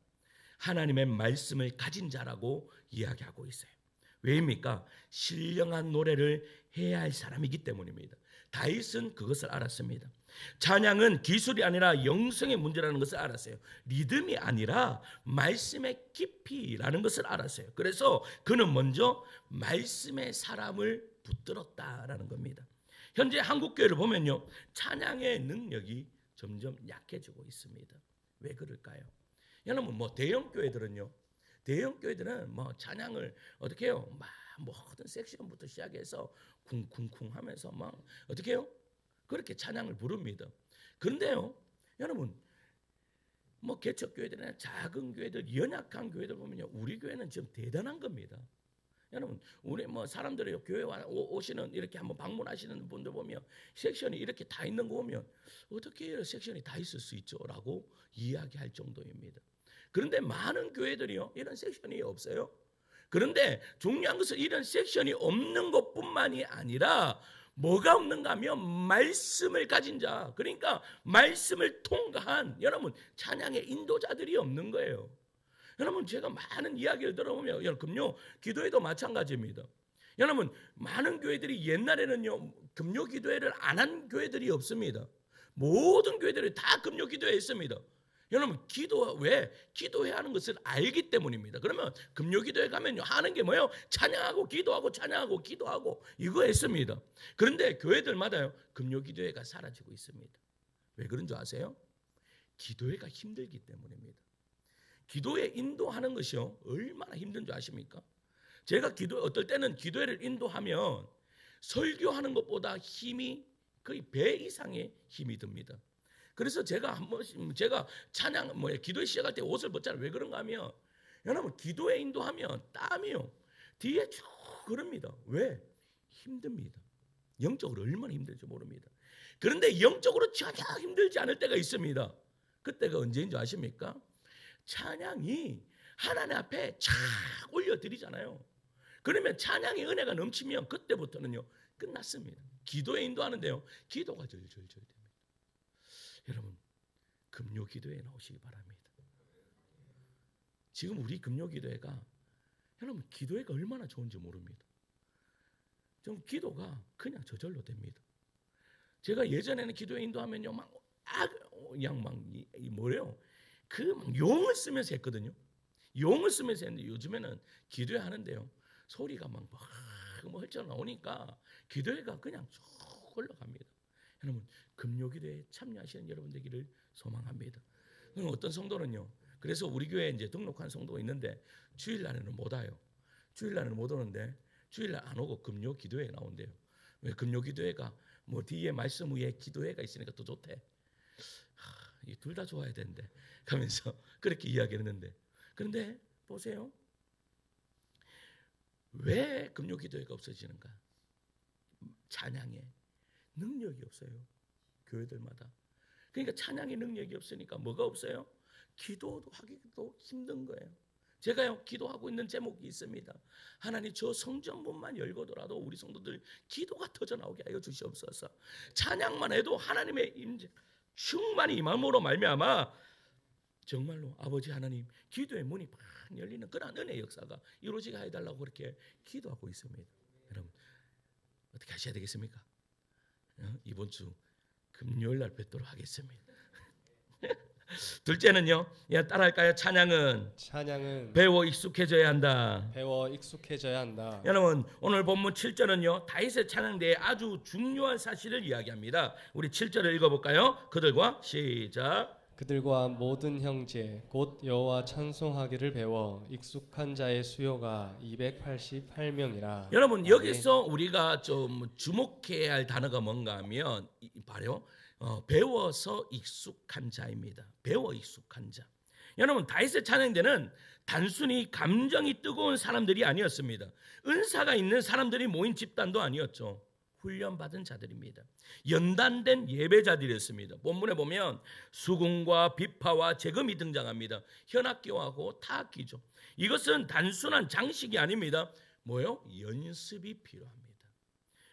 하나님의 말씀을 가진 자라고 이야기하고 있어요. 왜입니까? 신령한 노래를 해야 할 사람이기 때문입니다. 다윗은 그것을 알았습니다. 찬양은 기술이 아니라 영성의 문제라는 것을 알았어요. 리듬이 아니라 말씀의 깊이라는 것을 알았어요. 그래서 그는 먼저 말씀의 사람을 붙들었다라는 겁니다. 현재 한국교회를 보면요, 찬양의 능력이 점점 약해지고 있습니다. 왜 그럴까요? 여러분 대형 교회들은 찬양을 어떻게 해요? 막 모든 섹션부터 시작해서 쿵쿵쿵 하면서 막 어떻게 해요? 그렇게 찬양을 부릅니다. 그런데요, 여러분 개척교회들이나 작은 교회들, 연약한 교회들 보면요, 우리 교회는 지금 대단한 겁니다. 여러분 우리 사람들이 교회 오시는 이렇게 한번 방문하시는 분들 보면 섹션이 이렇게 다 있는 거 보면 어떻게 섹션이 다 있을 수 있죠?라고 이야기할 정도입니다. 그런데 많은 교회들이요 이런 섹션이 없어요. 그런데 중요한 것은 이런 섹션이 없는 것뿐만이 아니라 뭐가 없는가 하면 말씀을 가진 자, 그러니까 말씀을 통과한 여러분 찬양의 인도자들이 없는 거예요. 여러분 제가 많은 이야기를 들어보면 여러분 금요 기도회도 마찬가지입니다. 여러분 많은 교회들이 옛날에는요 금요 기도회를 안 한 교회들이 없습니다. 모든 교회들이 다 금요 기도회 했습니다. 여러분 왜 기도해야 하는 것을 알기 때문입니다. 그러면 금요 기도회 가면요 하는 게 뭐예요? 찬양하고 기도하고 찬양하고 기도하고 이거 했습니다. 그런데 교회들마다요 금요 기도회가 사라지고 있습니다. 왜 그런 줄 아세요? 기도회가 힘들기 때문입니다. 기도에 인도하는 것이요 얼마나 힘든 줄 아십니까? 제가 어떨 때는 기도회를 인도하면 설교하는 것보다 힘이 거의 배 이상의 힘이 듭니다. 그래서 제가 찬양 기도회 시작할 때 옷을 벗잖아요. 왜 그런가 하면 여러분 기도회 인도하면 땀이요 뒤에 쭉 흐릅니다. 왜? 힘듭니다. 영적으로 얼마나 힘들지 모릅니다. 그런데 영적으로 전혀 힘들지 않을 때가 있습니다. 그때가 언제인 줄 아십니까? 찬양이 하나님 앞에 쫙 올려드리잖아요. 그러면 찬양의 은혜가 넘치면 그때부터는요 끝났습니다. 기도에 인도하는데요 기도가 절절절 됩니다. 여러분 금요 기도에 나오시기 바랍니다. 지금 우리 금요 기도회가 여러분 기도회가 얼마나 좋은지 모릅니다. 좀 기도가 그냥 저절로 됩니다. 제가 예전에는 기도회 인도하면요 용을 쓰면서 했거든요. 용을 쓰면서 했는데 요즘에는 기도회 하는데요 소리가 막 헐쩍 나오니까 기도회가 그냥 쭉 흘러갑니다. 여러분 금요 기도에 참여하시는 여러분 되기를 소망합니다. 어떤 성도는요, 그래서 우리 교회에 이제 등록한 성도가 있는데 주일날에는 못 와요. 주일날에는 못 오는데 주일날 안 오고 금요 기도회 나온대요. 왜 금요 기도회가 뭐 뒤에 말씀 위에 기도회가 있으니까 더 좋대. 둘 다 좋아야 되는데 가면서 그렇게 이야기했는데, 그런데 보세요. 왜 금요 기도회가 없어지는가? 찬양에 능력이 없어요. 교회들마다. 그러니까 찬양의 능력이 없으니까 뭐가 없어요? 기도도 하기도 힘든 거예요. 제가요 기도하고 있는 제목이 있습니다. 하나님, 저 성전문만 열고더라도 우리 성도들 기도가 터져나오게 하여 주시옵소서. 찬양만 해도 하나님의 임재 충만히 임함으로 말미암아 정말로 아버지 하나님, 기도의 문이 팍 열리는 그런 은혜의 역사가 이루어지게 해달라고 그렇게 기도하고 있습니다. 여러분 어떻게 하셔야 되겠습니까? 이번 주 금요일 날 뵙도록 하겠습니다. 둘째는요, 따라할까요? 찬양은 배워 익숙해져야 한다. 배워 익숙해져야 한다. 여러분, 오늘 본문 7절은요 다윗의 찬양대에 아주 중요한 사실을 이야기합니다. 우리 7절을 읽어볼까요? 그들과 시작. 그들과 모든 형제 곧 여호와 찬송하기를 배워 익숙한 자의 수요가 288명이라. 여러분, 여기서 우리가 좀 주목해야 할 단어가 뭔가 하면 바로 배워서 익숙한 자입니다. 배워 익숙한 자. 여러분, 다윗의 찬양대는 단순히 감정이 뜨거운 사람들이 아니었습니다. 은사가 있는 사람들이 모인 집단도 아니었죠. 훈련받은 자들입니다. 연단된 예배자들이었습니다. 본문에 보면 수금과 비파와 재금이 등장합니다. 현악기하고 타악기죠. 이것은 단순한 장식이 아닙니다. 뭐요? 연습이 필요합니다.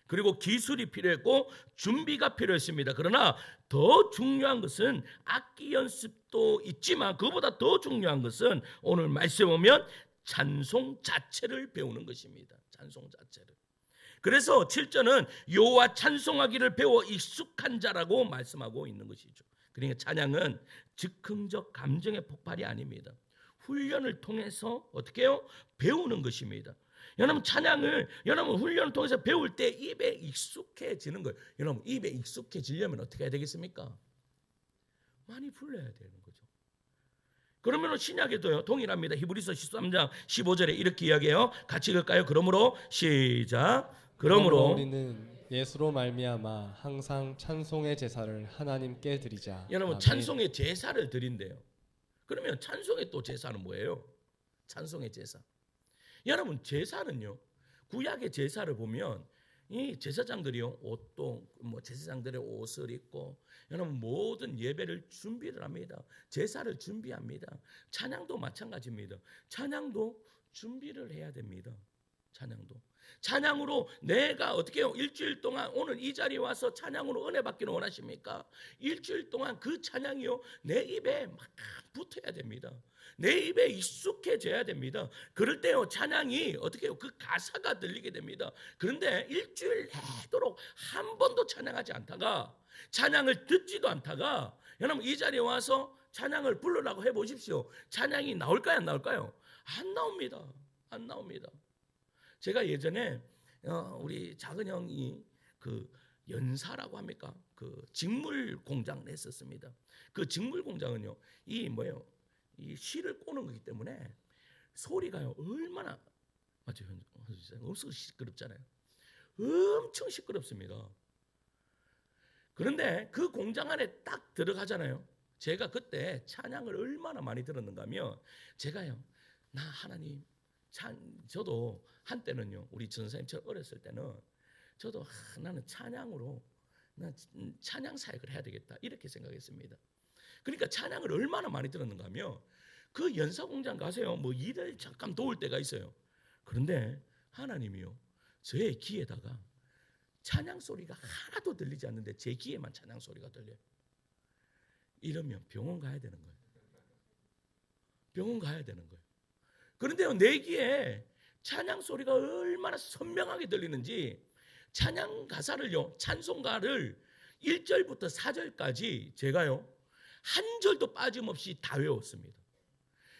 그리고 기술이 필요했고 준비가 필요했습니다. 그러나 더 중요한 것은 악기 연습도 있지만 그보다 더 중요한 것은 오늘 말씀에 보면 찬송 자체를 배우는 것입니다. 찬송 자체를. 그래서 7절은 여호와 찬송하기를 배워 익숙한 자라고 말씀하고 있는 것이죠. 그러니까 찬양은 즉흥적 감정의 폭발이 아닙니다. 훈련을 통해서 어떻게 해요? 배우는 것입니다. 여러분, 여러분 훈련을 통해서 배울 때 입에 익숙해지는 거예요. 여러분, 입에 익숙해지려면 어떻게 해야 되겠습니까? 많이 불러야 되는 거죠. 그러면 신약에도요 동일합니다. 히브리서 13장 15절에 이렇게 이야기해요. 같이 읽을까요? 그러므로 시작. 그러므로 우리는 예수로 말미암아 항상 찬송의 제사를 하나님께 드리자. 여러분, 아멘. 찬송의 제사를 드린대요. 그러면 찬송의 또 제사는 뭐예요? 찬송의 제사. 여러분, 제사는요, 구약의 제사를 보면 이 제사장들이요 옷도 제사장들의 옷을 입고 여러분 모든 예배를 준비를 합니다. 제사를 준비합니다. 찬양도 마찬가지입니다. 찬양도 준비를 해야 됩니다. 찬양으로 내가 어떻게 해요? 일주일 동안 오늘 이 자리에 와서 찬양으로 은혜 받기를 원하십니까? 일주일 동안 그 찬양이요 내 입에 막 붙어야 됩니다. 내 입에 익숙해져야 됩니다. 그럴 때요 찬양이 어떻게 해요? 그 가사가 들리게 됩니다. 그런데 일주일 내도록 한 번도 찬양하지 않다가 찬양을 듣지도 않다가 여러분 이 자리에 와서 찬양을 부르라고 해보십시오. 찬양이 나올까요? 안 나올까요? 안 나옵니다. 안 나옵니다. 제가 예전에 우리 작은 형이 그 연사라고 합니까? 그 직물 공장을 했었습니다. 그 직물 공장은요 이 실을 꼬는 거기 때문에 소리가요 얼마나 맞죠? 엄청 시끄럽잖아요. 엄청 시끄럽습니다. 그런데 그 공장 안에 딱 들어가잖아요. 제가 그때 찬양을 얼마나 많이 들었는가 하면 제가요 나 하나님 저도 한때는요 우리 전사님처럼 어렸을 때는 저도 나는 찬양으로 난 찬양 사역을 해야 되겠다 이렇게 생각했습니다. 그러니까 찬양을 얼마나 많이 들었는가 하면 그 연사공장 가세요. 일을 잠깐 도울 때가 있어요. 그런데 하나님이요 저의 귀에다가 찬양 소리가 하나도 들리지 않는데 제 귀에만 찬양 소리가 들려요. 이러면 병원 가야 되는 거예요. 병원 가야 되는 거예요. 그런데요 내 귀에 찬양 소리가 얼마나 선명하게 들리는지 찬양 가사를요 찬송가를 1절부터 4절까지 제가요 한 절도 빠짐없이 다 외웠습니다.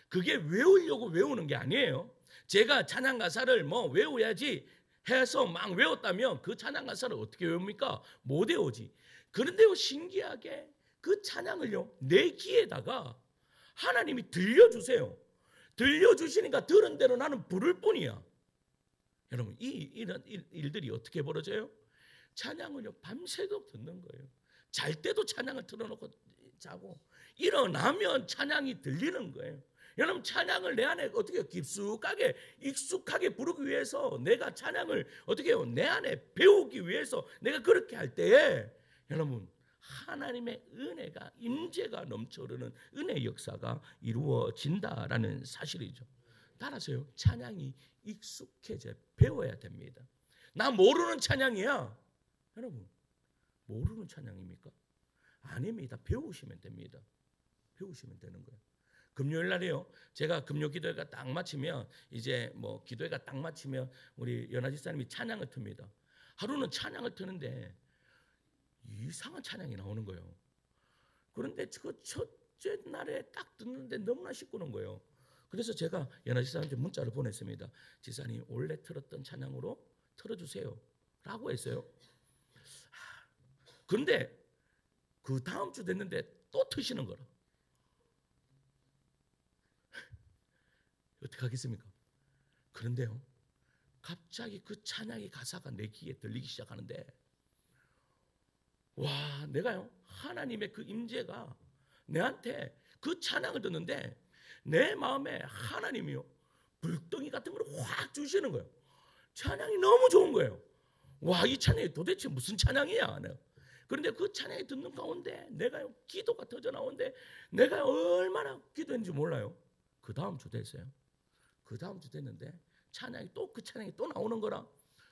그게 외우려고 외우는 게 아니에요. 제가 찬양 가사를 외워야지 해서 막 외웠다면 그 찬양 가사를 어떻게 외웁니까? 못 외우지. 그런데요 신기하게 그 찬양을요 내 귀에다가 하나님이 들려주세요. 들려주시니까 들은 대로 나는 부를 뿐이야. 여러분 이런 일들이 어떻게 벌어져요? 찬양을요 밤새도록 듣는 거예요. 잘 때도 찬양을 틀어놓고 자고 일어나면 찬양이 들리는 거예요. 여러분 찬양을 내 안에 어떻게 깊숙하게 익숙하게 부르기 위해서 내가 찬양을 어떻게 해요? 내 안에 배우기 위해서 내가 그렇게 할 때에 여러분 하나님의 은혜가 임재가 넘쳐 흐르는 은혜의 역사가 이루어진다라는 사실이죠. 따라서요 찬양이 익숙해져 배워야 됩니다. 나 모르는 찬양이야. 여러분 모르는 찬양입니까? 아닙니다. 배우시면 됩니다. 배우시면 되는 거예요. 금요일 날에요. 제가 금요 기도회가 딱 마치면 이제 뭐 기도회가 딱 마치면 우리 연하 집사님이 찬양을 틉니다. 하루는 찬양을 트는데 이상한 찬양이 나오는 거예요. 그런데 그 첫째 날에 딱 듣는데 너무나 시끄러운 거예요. 그래서 제가 연하 집사님한테 문자를 보냈습니다. 집사님 원래 틀었던 찬양으로 틀어주세요 라고 했어요. 그런데 그 다음 주 됐는데 또 트시는 거라. 어떻게 하겠습니까? 그런데요 갑자기 그 찬양의 가사가 내 귀에 들리기 시작하는데 와 내가요 하나님의 그 임재가 내한테 그 찬양을 듣는데 내 마음에 하나님이요 불덩이 같은 걸 확 주시는 거예요. 찬양이 너무 좋은 거예요. 와 이 찬양이 도대체 무슨 찬양이야. 내가. 그런데 그 찬양이 듣는 가운데 내가요 기도가 터져 나오는데 내가 얼마나 기도했는지 몰라요. 그 다음 주 됐어요. 그 다음 주 됐는데 찬양이 또 그 찬양이 또 나오는 거라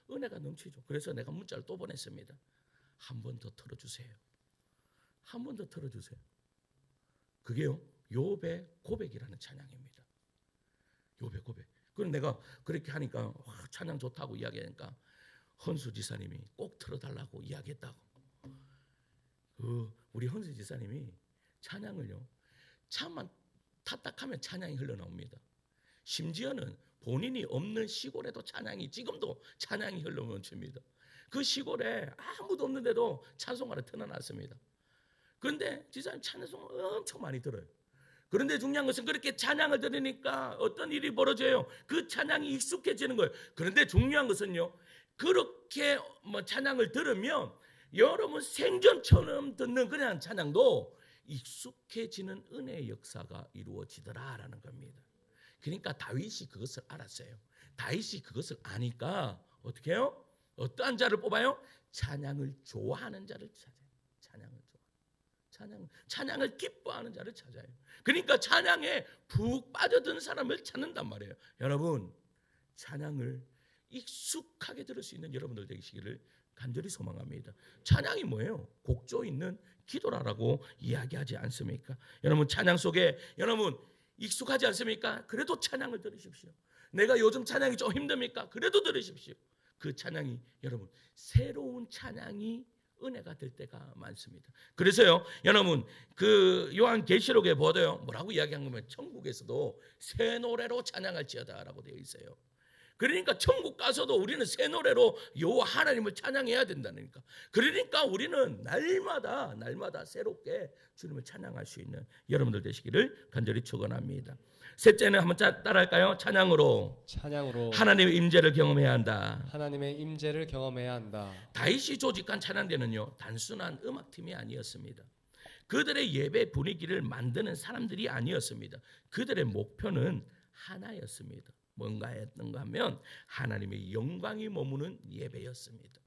은혜가 넘치죠. 그래서 내가 문자를 또 보냈습니다. 한 번 더 틀어주세요. 한 번 더 틀어주세요. 그게요 욥의 고백이라는 찬양입니다. 욥의 고백. 그럼 내가 그렇게 하니까 와, 찬양 좋다고 이야기하니까 헌수 지사님이 꼭 틀어달라고 이야기했다고. 우리 헌수 지사님이 찬양을요 참만 탁탁하면 찬양이 흘러나옵니다. 심지어는 본인이 없는 시골에도 찬양이 지금도 찬양이 흘러넘칩니다. 그 시골에 아무도 없는데도 찬송가를 틀어놨습니다. 그런데 지사님 찬송을 엄청 많이 들어요. 그런데 중요한 것은 그렇게 찬양을 들으니까 어떤 일이 벌어져요. 그 찬양이 익숙해지는 거예요. 그런데 중요한 것은요 그렇게 찬양을 들으면 여러분 생전처럼 듣는 그냥 찬양도 익숙해지는 은혜의 역사가 이루어지더라라는 겁니다. 그러니까 다윗이 그것을 알았어요. 다윗이 그것을 아니까 어떻게 해요? 어떠한 자를 뽑아요? 찬양을 좋아하는 자를 찾아요. 찬양을 기뻐하는 자를 찾아요. 그러니까 찬양에 푹 빠져든 사람을 찾는단 말이에요. 여러분 찬양을 익숙하게 들을 수 있는 여러분들 되시기를 간절히 소망합니다. 찬양이 뭐예요? 곡조 있는 기도라고 이야기하지 않습니까? 여러분 찬양 속에 여러분 익숙하지 않습니까? 그래도 찬양을 들으십시오. 내가 요즘 찬양이 좀 힘듭니까? 그래도 들으십시오. 그 찬양이 여러분 새로운 찬양이 은혜가 될 때가 많습니다. 그래서요 여러분 그 요한계시록에 보도요 뭐라고 이야기한 거면 천국에서도 새 노래로 찬양할지어다라고 되어 있어요. 그러니까 천국 가서도 우리는 새 노래로 여호와 하나님을 찬양해야 된다니까. 그러니까 우리는 날마다 새롭게 주님을 찬양할 수 있는 여러분들 되시기를 간절히 축원합니다. 셋째는 한번 따라할까요? 찬양으로 하나님의 임재를 경험해야 한다. 하나님의 임재를 경험해야 한다. 다윗이 조직한 찬양대는요 단순한 음악팀이 아니었습니다. 그들의 예배 분위기를 만드는 사람들이 아니었습니다. 그들의 목표는 하나였습니다. 뭔가였는가 하면 하나님의 영광이 머무는 예배였습니다.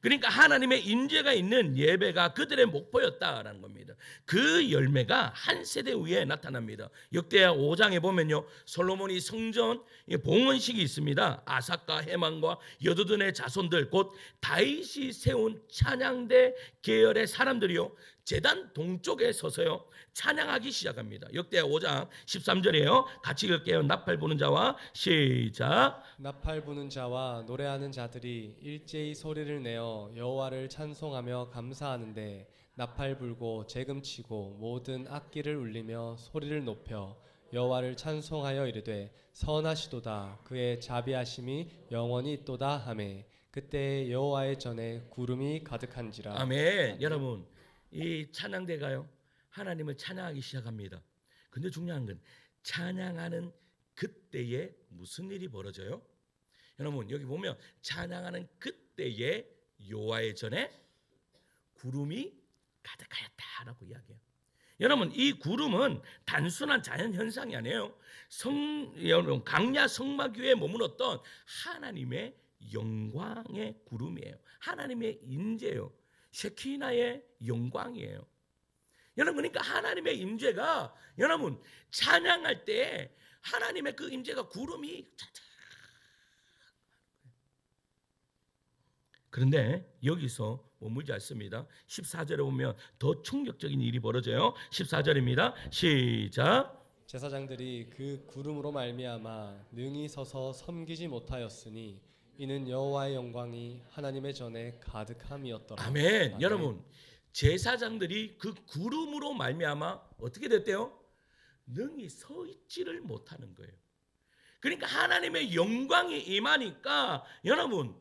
그러니까 하나님의 임재가 있는 예배가 그들의 목표였다라는 겁니다. 그 열매가 한 세대 위에 나타납니다. 역대하 5장에 보면요 솔로몬이 성전 봉헌식이 있습니다. 아삭과 헤만과 여두둔의 자손들 곧 다윗이 세운 찬양대 계열의 사람들이요 제단 동쪽에 서서요 찬양하기 시작합니다. 역대하 5장 13절이에요. 같이 읽을게요. 나팔 부는 자와 시작. 나팔 부는 자와 노래하는 자들이 일제히 소리를 내어 여호와를 찬송하며 감사하는데 나팔 불고 재금치고 모든 악기를 울리며 소리를 높여 여호와를 찬송하여 이르되 선하시도다 그의 자비하심이 영원히 있도다 하매 그때 여호와의 전에 구름이 가득한지라. 아멘. 여러분 이 찬양대가요 하나님을 찬양하기 시작합니다. 근데 중요한 건 찬양하는 그때에 무슨 일이 벌어져요? 여러분 여기 보면 찬양하는 그때에 여호와의 전에 구름이 가득하였다라고 이야기해요. 여러분 이 구름은 단순한 자연 현상이 아니에요. 여러분 강야 성막 위에 머물렀던 하나님의 영광의 구름이에요. 하나님의 임재예요. 쉐키나의 영광이에요. 여러분 그러니까 하나님의 임재가 여러분 찬양할 때 하나님의 그 임재가 구름이 그런데 여기서 머물지 않습니다. 14절에 보면 더 충격적인 일이 벌어져요. 14절입니다. 시작. 제사장들이 그 구름으로 말미암아 능히 서서 섬기지 못하였으니 이는 여호와의 영광이 하나님의 전에 가득함이었더라. 아멘. 여러분 제사장들이 그 구름으로 말미암아 어떻게 됐대요? 능히 서 있지를 못하는 거예요. 그러니까 하나님의 영광이 임하니까 여러분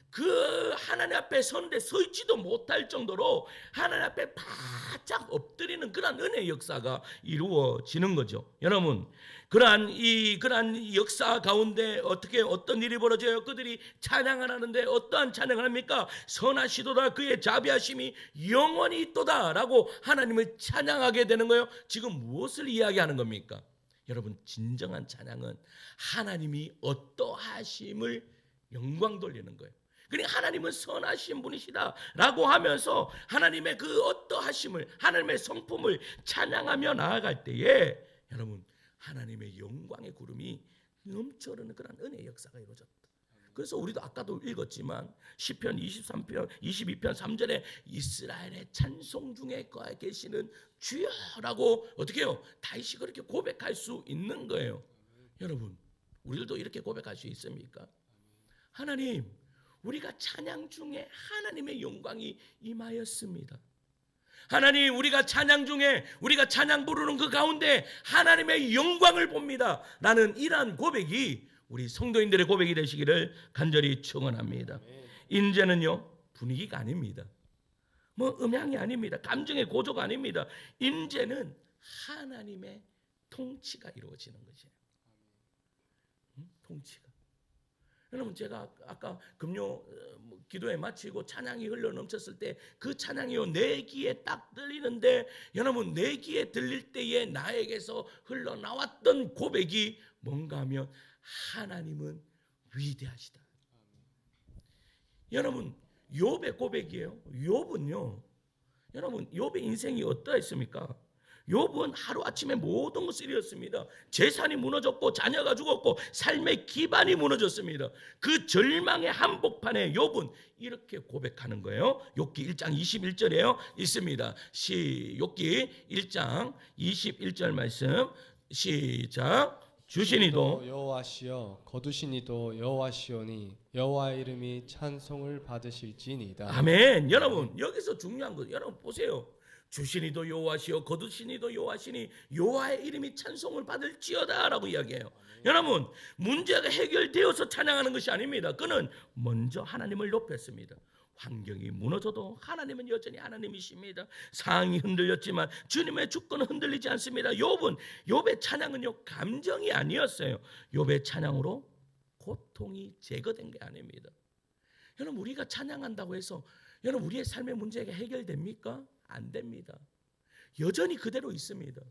그 하나님 앞에 서는데 서 있지도 못할 정도로 하나님 앞에 바짝 엎드리는 그런 은혜의 역사가 이루어지는 거죠. 여러분 그러한 역사 가운데 어떤 일이 벌어져요? 그들이 찬양을 하는데 어떠한 찬양을 합니까? 선하시도다 그의 자비하심이 영원히 있도다라고 하나님을 찬양하게 되는 거예요. 지금 무엇을 이야기하는 겁니까? 여러분 진정한 찬양은 하나님이 어떠하심을 영광 돌리는 거예요. 그러니까 하나님은 선하신 분이시다라고 하면서 하나님의 그 어떠하심을 하나님의 성품을 찬양하며 나아갈 때에 여러분 하나님의 영광의 구름이 넘쳐 흐르는 그런 은혜의 역사가 이루어졌다. 그래서 우리도 아까도 읽었지만 시편 23편 22편 3절에 이스라엘의 찬송 중에 계시는 주여라고 어떻게 해요? 다윗이 그렇게 고백할 수 있는 거예요. 여러분 우리들도 이렇게 고백할 수 있습니까? 하나님 우리가 찬양 중에 하나님의 영광이 임하였습니다. 하나님 우리가 찬양 중에 우리가 찬양 부르는 그 가운데 하나님의 영광을 봅니다 라는 이러한 고백이 우리 성도인들의 고백이 되시기를 간절히 축원합니다. 임재는요 분위기가 아닙니다. 뭐 음향이 아닙니다. 감정의 고조가 아닙니다. 임재는 하나님의 통치가 이루어지는 것이에요. 통치가. 여러분 제가 아까 금요 기도회 마치고 찬양이 흘러 넘쳤을 때 그 찬양이요 내 귀에 딱 들리는데 여러분 내 귀에 들릴 때에 나에게서 흘러나왔던 고백이 뭔가 하면 하나님은 위대하시다. 여러분 욥의 고백이에요. 욥은요 여러분 욥의 인생이 어떠했습니까? 욥은 하루아침에 모든 것을 잃었습니다. 재산이 무너졌고 자녀가 죽었고 삶의 기반이 무너졌습니다. 그 절망의 한복판에 욥은 이렇게 고백하는 거예요. 욥기 1장 21절에요. 있습니다. 욥기 1장 21절 말씀 시작. 주시니도 여호와시여 거두시니도 여호와시오니 여호와의 이름이 찬송을 받으실지니이다. 아멘. 여러분 여기서 중요한 거 여러분 보세요. 주시니도 여호와시여 거두시니도 여호와시니 여호와의 이름이 찬송을 받을지어다라고 이야기해요. 여러분 문제가 해결되어서 찬양하는 것이 아닙니다. 그는 먼저 하나님을 높였습니다. 환경이 무너져도 하나님은 여전히 하나님이십니다. 상황이 흔들렸지만 주님의 주권은 흔들리지 않습니다. 욥의 찬양은요 감정이 아니었어요. 욥의 찬양으로 고통이 제거된 게 아닙니다. 여러분 우리가 찬양한다고 해서 여러분 우리의 삶의 문제가 해결됩니까? 안 됩니다. 여전히 그대로 있습니다.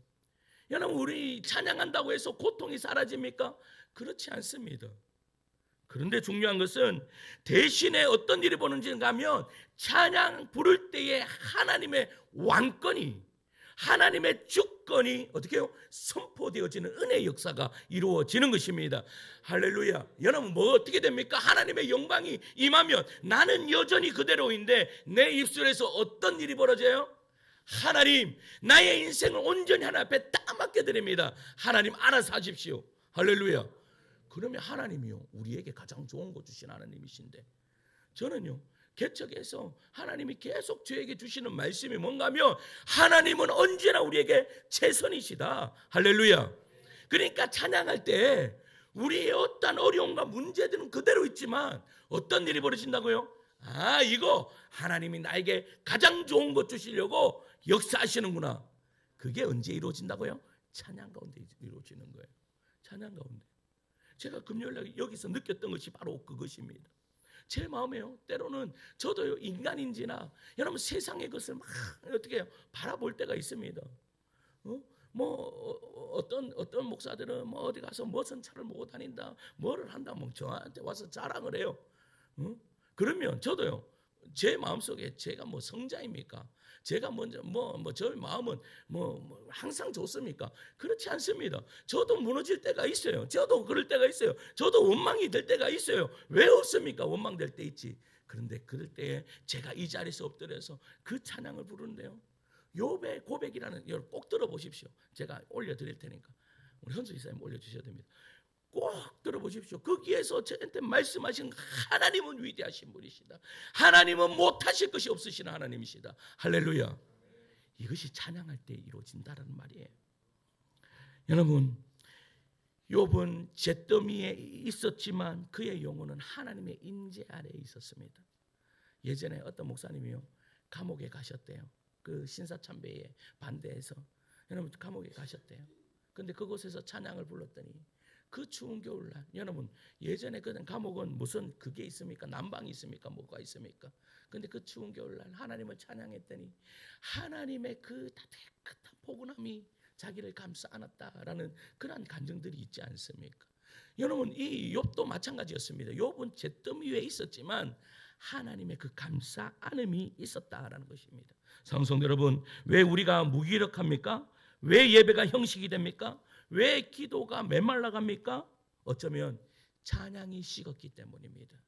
여러분 우리 찬양한다고 해서 고통이 사라집니까? 그렇지 않습니다. 그런데 중요한 것은 대신에 어떤 일이 벌어지는가 하면 찬양 부를 때에 하나님의 왕권이 하나님의 주권이 어떻게 해요? 선포되어지는 은혜의 역사가 이루어지는 것입니다. 할렐루야. 여러분 뭐 어떻게 됩니까? 하나님의 영광이 임하면 나는 여전히 그대로인데 내 입술에서 어떤 일이 벌어져요? 하나님 나의 인생을 온전히 하나님 앞에 딱 맡겨드립니다. 하나님 알아서 하십시오. 할렐루야. 그러면 하나님이요 우리에게 가장 좋은 거 주신 하나님이신데 저는요 개척에서 하나님이 계속 저에게 주시는 말씀이 뭔가 하면 하나님은 언제나 우리에게 최선이시다. 할렐루야. 그러니까 찬양할 때 우리의 어떤 어려움과 문제들은 그대로 있지만 어떤 일이 벌어진다고요? 이거 하나님이 나에게 가장 좋은 것 주시려고 역사하시는구나. 그게 언제 이루어진다고요? 찬양 가운데 이루어지는 거예요. 찬양 가운데. 제가 금요일날 여기서 느꼈던 것이 바로 그것입니다. 제 마음에요. 때로는 저도 인간인지나 여러분 세상의 것을 막 어떻게 해요? 바라볼 때가 있습니다. 어떤 목사들은 뭐 어디 가서 무슨 차를 모고 다닌다, 뭐를 한다, 뭐 저한테 와서 자랑을 해요. 그러면 저도요. 제 마음속에 제가 뭐 성자입니까? 제가 먼저 저의 마음은 항상 좋습니까? 그렇지 않습니다. 저도 무너질 때가 있어요. 저도 그럴 때가 있어요. 저도 원망이 될 때가 있어요. 왜 없습니까? 원망될 때 있지. 그런데 그럴 때에 제가 이 자리에서 엎드려서 그 찬양을 부르는데요. 욥의 고백이라는, 여러분 꼭 들어보십시오. 제가 올려드릴 테니까 우리 현수 이사님 올려주셔야 됩니다. 꼭 들어보십시오. 거기에서 저한테 말씀하신 하나님은 위대하신 분이시다. 하나님은 못하실 것이 없으신 하나님이시다. 할렐루야. 이것이 찬양할 때 이루어진다는 말이에요. 여러분, 욥은 잿더미에 있었지만 그의 영혼은 하나님의 인재 아래에 있었습니다. 예전에 어떤 목사님이요, 감옥에 가셨대요. 그 신사참배에 반대해서 여러분 감옥에 가셨대요. 근데 그곳에서 찬양을 불렀더니 그 추운 겨울날, 여러분 예전에 그 감옥은 무슨 그게 있습니까? 난방이 있습니까? 뭐가 있습니까? 근데 그 추운 겨울날 하나님을 찬양했더니 하나님의 그 따뜻한 포근함이 자기를 감싸 안았다라는 그러한 감정들이 있지 않습니까? 여러분 이 욥도 마찬가지였습니다. 욥은 잿더미 위에 있었지만 하나님의 그 감싸 안음이 있었다라는 것입니다. 사랑성도 여러분, 왜 우리가 무기력합니까? 왜 예배가 형식이 됩니까? 왜 기도가 메말라갑니까? 어쩌면 찬양이 식었기 때문입니다.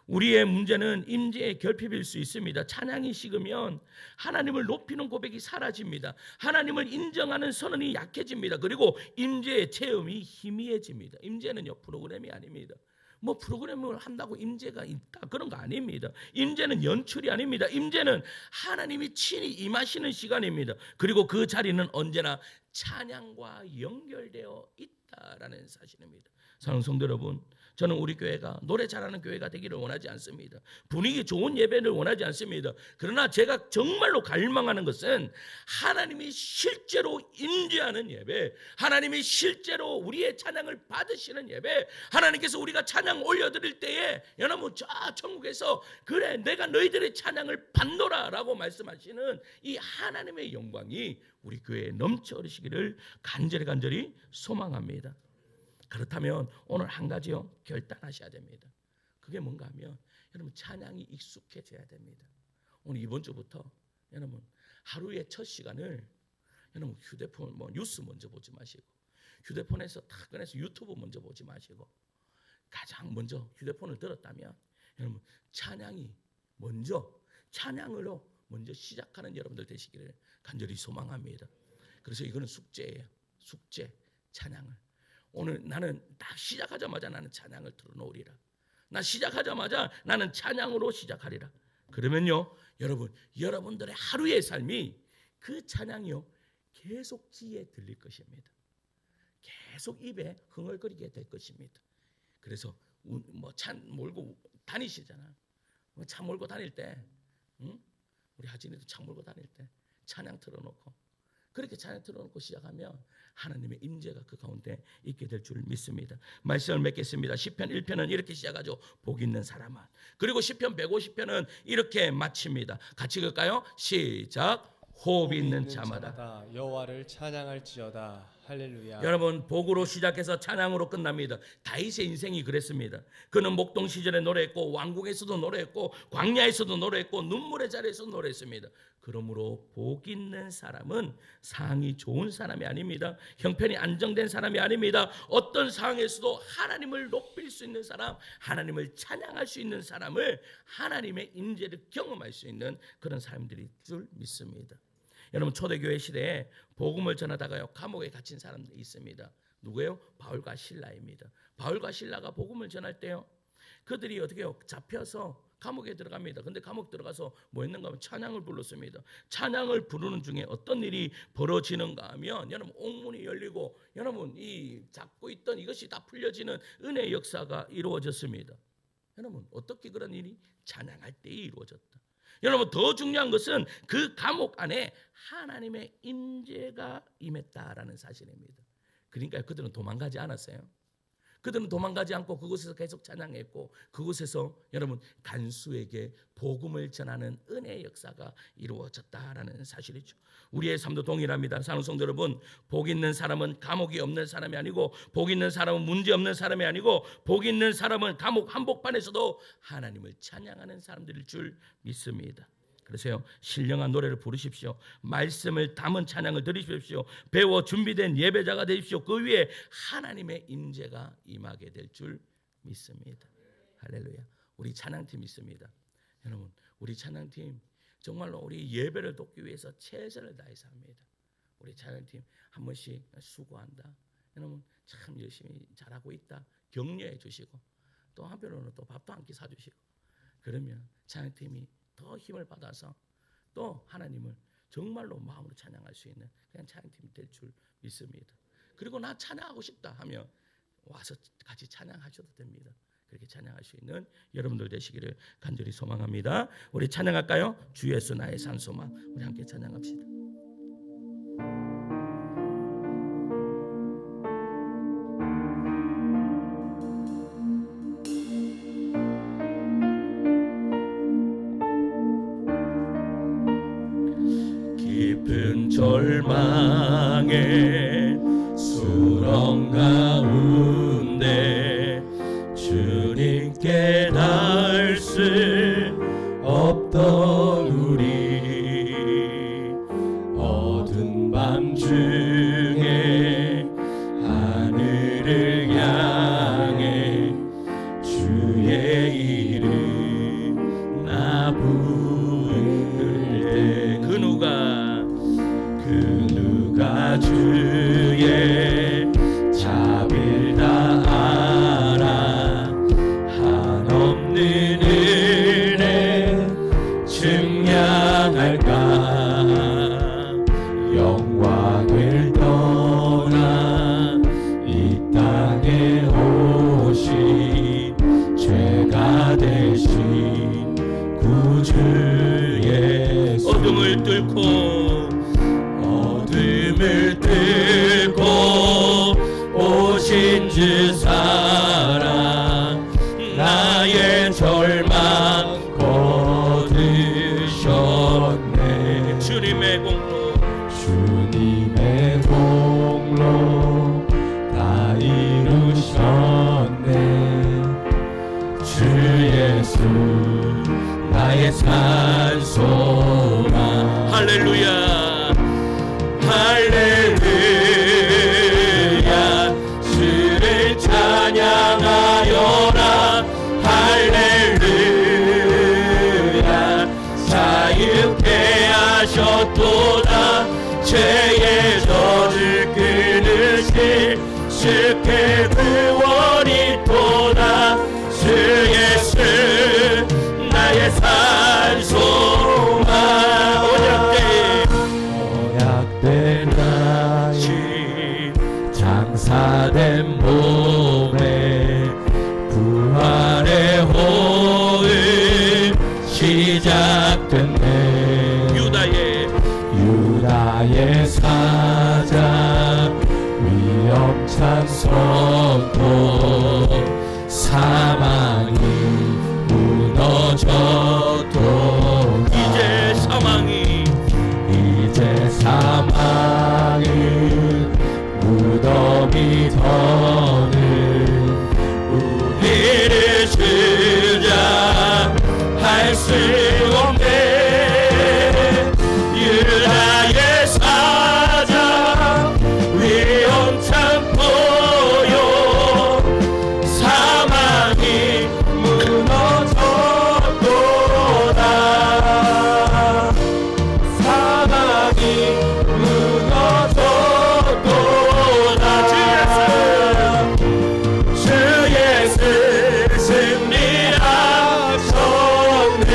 우리의 문제는 임재의 결핍일 수 있습니다. 찬양이 식으면 하나님을 높이는 고백이 사라집니다. 하나님을 인정하는 선언이 약해집니다. 그리고 임재의 체험이 희미해집니다. 임재는요 프로그램이 아닙니다. 뭐 프로그램을 한다고 임재가 있다 그런 거 아닙니다. 임재는 연출이 아닙니다. 임재는 하나님이 친히 임하시는 시간입니다. 그리고 그 자리는 언제나 찬양과 연결되어 있다라는 사실입니다. 사랑하는 성도 여러분, 저는 우리 교회가 노래 잘하는 교회가 되기를 원하지 않습니다. 분위기 좋은 예배를 원하지 않습니다. 그러나 제가 정말로 갈망하는 것은 하나님이 실제로 임재하는 예배, 하나님이 실제로 우리의 찬양을 받으시는 예배, 하나님께서 우리가 찬양 올려드릴 때에 여러분 저 천국에서 그래 내가 너희들의 찬양을 받노라 라고 말씀하시는 이 하나님의 영광이 우리 교회에 넘쳐 흐르시기를 간절히 소망합니다. 그렇다면 오늘 한 가지요 결단하셔야 됩니다. 그게 뭔가 하면 여러분 찬양이 익숙해져야 됩니다. 오늘 이번 주부터 여러분 하루의 첫 시간을 여러분 휴대폰 뉴스 먼저 보지 마시고 휴대폰에서 다 꺼내서 유튜브 먼저 보지 마시고 가장 먼저 휴대폰을 들었다면 여러분 찬양이 먼저 찬양으로 먼저 시작하는 여러분들 되시기를 간절히 소망합니다. 그래서 이거는 숙제예요. 숙제 찬양을. 오늘 나는 딱 시작하자마자 나는 찬양을 틀어놓으리라. 나 시작하자마자 나는 찬양으로 시작하리라. 그러면요 여러분 여러분들의 하루의 삶이 그 찬양이요 계속 귀에 들릴 것입니다. 계속 입에 흥얼거리게 될 것입니다. 그래서 차 몰고 다니시잖아. 차 몰고 다닐 때 우리 하진이도 차 몰고 다닐 때 찬양 틀어놓고 그렇게 찬양 틀어놓고 시작하면 하나님의 임재가 그 가운데 있게 될 줄 믿습니다. 말씀을 맺겠습니다. 시편 1편은 이렇게 시작하죠. 복 있는 사람아. 그리고 시편 150편은 이렇게 마칩니다. 같이 읽을까요? 시작. 호흡 있는 자마다 여호와를 찬양할지어다. 할렐루야. 여러분 복으로 시작해서 찬양으로 끝납니다. 다윗의 인생이 그랬습니다. 그는 목동 시절에 노래했고 왕궁에서도 노래했고 광야에서도 노래했고 눈물의 자리에서 노래했습니다. 그러므로 복 있는 사람은 상이 좋은 사람이 아닙니다. 형편이 안정된 사람이 아닙니다. 어떤 상황에서도 하나님을 높일 수 있는 사람, 하나님을 찬양할 수 있는 사람을 하나님의 임재를 경험할 수 있는 그런 사람들일 줄 믿습니다. 여러분 초대교회 시대에 복음을 전하다가요 감옥에 갇힌 사람들이 있습니다. 누구예요? 바울과 실라입니다. 바울과 실라가 복음을 전할 때요 그들이 어떻게 해요? 잡혀서 감옥에 들어갑니다. 근데 감옥 들어가서 뭐 했는가 하면 찬양을 불렀습니다. 찬양을 부르는 중에 어떤 일이 벌어지는가 하면 여러분 옥문이 열리고 여러분 이 잡고 있던 이것이 다 풀려지는 은혜의 역사가 이루어졌습니다. 여러분 어떻게 그런 일이? 찬양할 때 이루어졌다. 여러분 더 중요한 것은 그 감옥 안에 하나님의 임재가 임했다라는 사실입니다. 그러니까 그들은 도망가지 않았어요. 그들은 도망가지 않고 그곳에서 계속 찬양했고 그곳에서 여러분 간수에게 복음을 전하는 은혜의 역사가 이루어졌다라는 사실이죠. 우리의 삶도 동일합니다. 사랑하는 성도 여러분, 복 있는 사람은 감옥이 없는 사람이 아니고 복 있는 사람은 문제 없는 사람이 아니고 복 있는 사람은 감옥 한복판에서도 하나님을 찬양하는 사람들일 줄 믿습니다. 그래서요, 신령한 노래를 부르십시오. 말씀을 담은 찬양을 드리십시오. 배워 준비된 예배자가 되십시오. 그 위에 하나님의 임재가 임하게 될 줄 믿습니다. 할렐루야. 우리 찬양팀 있습니다. 여러분, 우리 찬양팀 정말로 우리 예배를 돕기 위해서 최선을 다해서 합니다. 우리 찬양팀 한 번씩 수고한다. 여러분 참 열심히 잘하고 있다. 격려해 주시고 또 한편으로는 또 밥도 한 끼 사주시고 그러면 찬양팀이 더 힘을 받아서 또 하나님을 정말로 마음으로 찬양할 수 있는 그냥 찬양팀이 될 줄 믿습니다. 그리고 나 찬양하고 싶다 하면 와서 같이 찬양하셔도 됩니다. 그렇게 찬양할 수 있는 여러분들 되시기를 간절히 소망합니다. 우리 찬양할까요? 주 예수 나의 산소망. 우리 함께 찬양합시다. 깊은 절망의 수렁 가운데 주님께 닿을 수 없던 우리 어두운 밤 중에 하늘을 향해 주의 이름 나 부를 때 그 누가 주의 자비를 다 알아 한없는 은혜 증량할까 영광을 떠나 이 땅에 오신 죄가 되신 구주 예수 어둠을 뚫고 오신 주 사랑 나의 절망 거두셨네. 주님의 공로 다 이루셨네. 주 예수 나의 산소망. 할렐루야. 할렐루야 주를 찬양하여라. 할렐루야 자유케 하셨도다. 죄의 저주 끊으실 주께 구원이 도다. 주 예수 나의 산소망. 언약된 나의 장사된 몸에 부활의 호흡 시작됐네. 유다의 사자 위엄찬 선포 사망이 무너졌도 이제 사망은 무덤이 더는 우리를 주장할 수 없네. 유다의 사자 위엄찬 포효 사망이 무너졌도다. 사망이 무너졌도다. 주 예수 승리하셨네.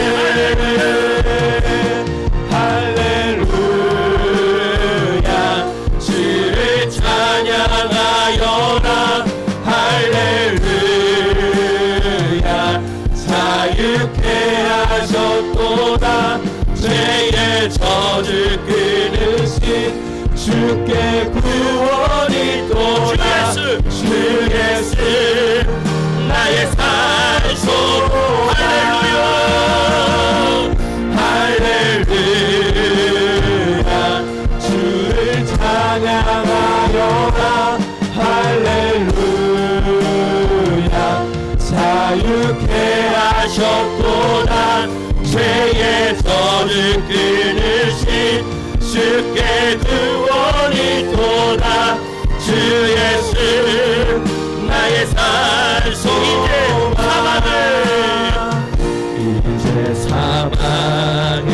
할렐루야 주를 찬양하여라. 할렐루야 자유케 하셨도다. 죄의 저주 끊으신 주께 구원이 도다. 주 예수 나의 산소. 할렐루야 할렐루야 주를 찬양하여라. 할렐루야 자유케 하셨도다. 죄의 저를 끊으신 주께 구원이 도다. 주 예수 나의 산소. 이제 사망을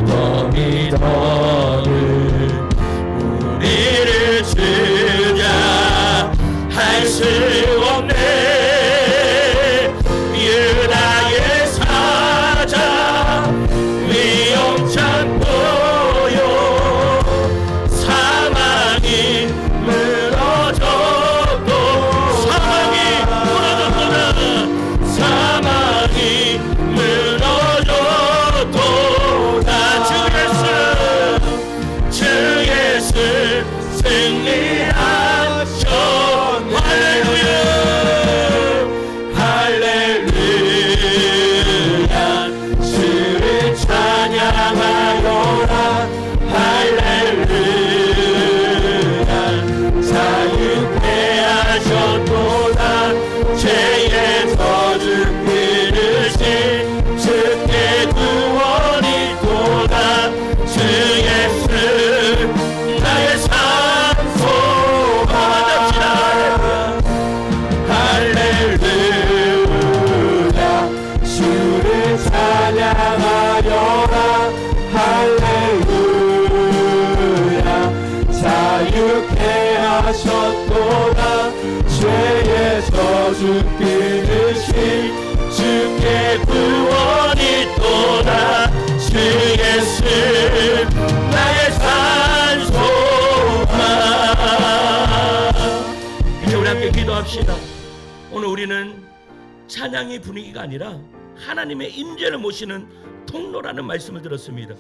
무덤이더는 우리를 주냐 할 수 없네. 유다의 사자 위엄찬 보여. 사망이 무너졌도 사망이 무너졌도다. 사망이 무너졌도다. 주 예수 승리하셨. 할렐루야 할렐루야 주를 찬양하여라. 할렐루야 자유케 하셨도다. 죄의 저주 끊으신 주께 구원이 도다. 주 예수 나의 산소. 만납시다. 할렐루야 주를 찬양하여라. 할렐루야 자유케 하셨도다. 죄의 저주 끊으신 주께 구원이 도다. 주 예수 나의 산소만. 이제 우리 함께 기도합시다. 오늘 우리는 찬양의 분위기가 아니라 하나님의 임재를 모시는 통로라는 말씀을 들었습니다.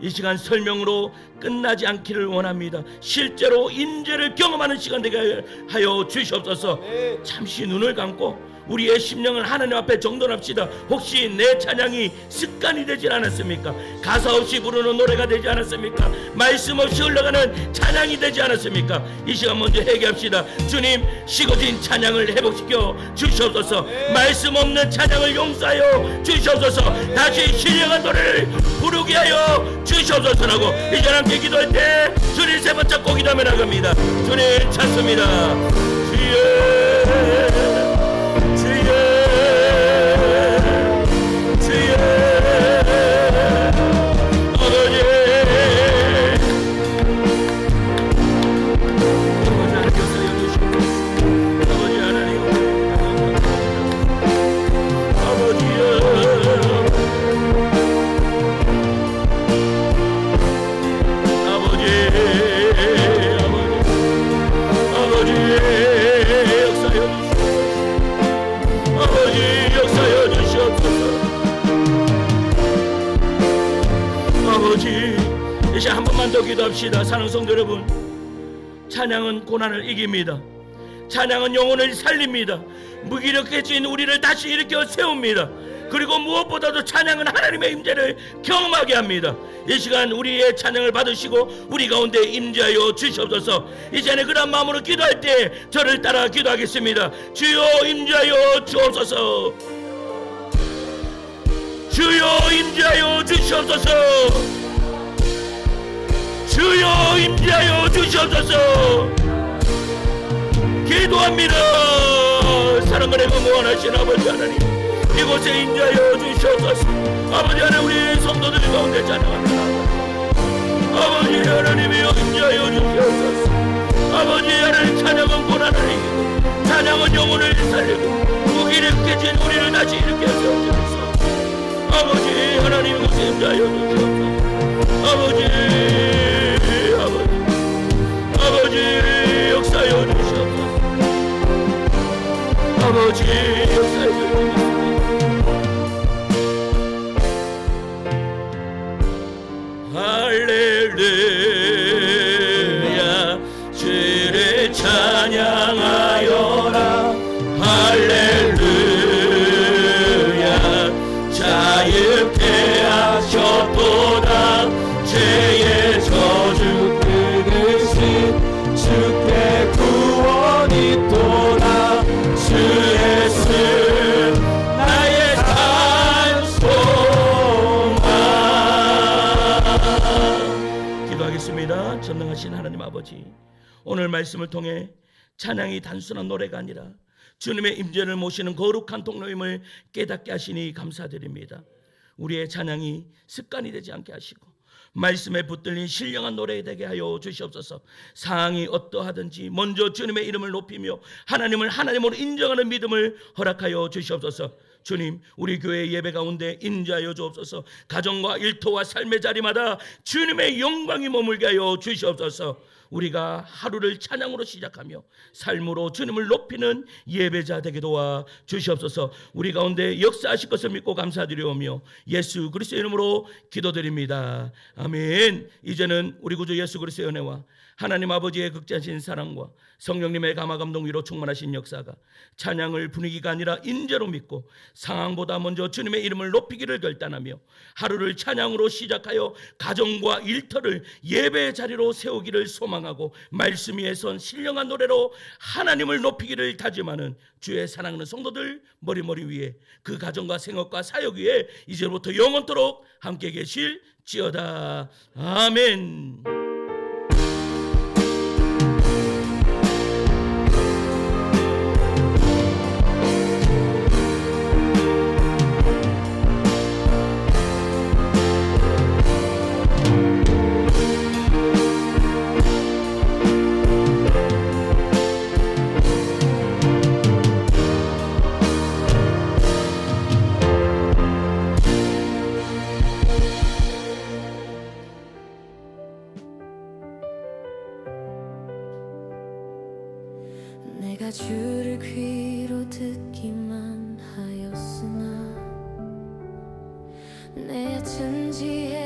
이 시간 설명으로 끝나지 않기를 원합니다. 실제로 임재를 경험하는 시간 되게 하여 주시옵소서. 잠시 눈을 감고 우리의 심령을 하나님 앞에 정돈합시다. 혹시 내 찬양이 습관이 되지 않았습니까? 가사 없이 부르는 노래가 되지 않았습니까? 말씀 없이 흘러가는 찬양이 되지 않았습니까? 이 시간 먼저 회개합시다. 주님, 식어진 찬양을 회복시켜 주시옵소서. 말씀 없는 찬양을 용서하여 주시옵소서. 다시 신령한 노래를 부르게 하여 주시옵소서라고 이제 함께 기도할 때 주님 세 번째 꼭 기도하며 나갑니다. 주님 찾습니다. 이제 한 번만 더 기도합시다. 사랑하는 성도 여러분, 찬양은 고난을 이깁니다. 찬양은 영혼을 살립니다. 무기력해진 우리를 다시 일으켜 세웁니다. 그리고 무엇보다도 찬양은 하나님의 임재를 경험하게 합니다. 이 시간 우리의 찬양을 받으시고 우리 가운데 임재하여 주시옵소서. 이제는 그런 마음으로 기도할 때 저를 따라 기도하겠습니다. 주여 임재하여 주옵소서. 주여 임재하여 주시옵소서. 주여 임재하여 주시옵소서. 기도합니다. 사랑을 원하신 아버지 하나님, 이곳에 임재하여 주시옵소서. 아버지 하나님, 우리 성도들 가운데 찬양합니다. 아버지 하나님이여 임재하여 주시옵소서. 아버지 하나님, 찬양은 고난을 이기고 찬양은 영혼을 살리고 무기력해진 우리를 다시 일으켜 세워주소서. 아버지 하나님, 이곳에 임재하여 주시옵소서. 아버지 역사여 주시옵소서. 아버지 역사여 주시옵소서. 할렐루야 주를 찬양하여라. 아버지, 오늘 말씀을 통해 찬양이 단순한 노래가 아니라 주님의 임재를 모시는 거룩한 통로임을 깨닫게 하시니 감사드립니다. 우리의 찬양이 습관이 되지 않게 하시고 말씀에 붙들린 신령한 노래 되게 하여 주시옵소서. 상황이 어떠하든지 먼저 주님의 이름을 높이며 하나님을 하나님으로 인정하는 믿음을 허락하여 주시옵소서. 주님, 우리 교회 예배 가운데 인자하여 주옵소서. 가정과 일터와 삶의 자리마다 주님의 영광이 머물게 하여 주시옵소서. 우리가 하루를 찬양으로 시작하며 삶으로 주님을 높이는 예배자 되게 도와 주시옵소서. 우리 가운데 역사하실 것을 믿고 감사드리오며 예수 그리스도의 이름으로 기도드립니다. 아멘. 이제는 우리 구주 예수 그리스도의 은혜와 하나님 아버지의 극진하신 사랑과 성령님의 감화 감동 위로 충만하신 역사가 찬양을 분위기가 아니라 인재로 믿고 상황보다 먼저 주님의 이름을 높이기를 결단하며 하루를 찬양으로 시작하여 가정과 일터를 예배의 자리로 세우기를 소망하고 말씀 위에 선 신령한 노래로 하나님을 높이기를 다짐하는 주의 사랑하는 성도들 머리 위에 그 가정과 생업과 사역 위에 이제부터 영원토록 함께 계실지어다. 아멘. 내가 주를 귀로 듣기만 하였으나 내 얕은 지혜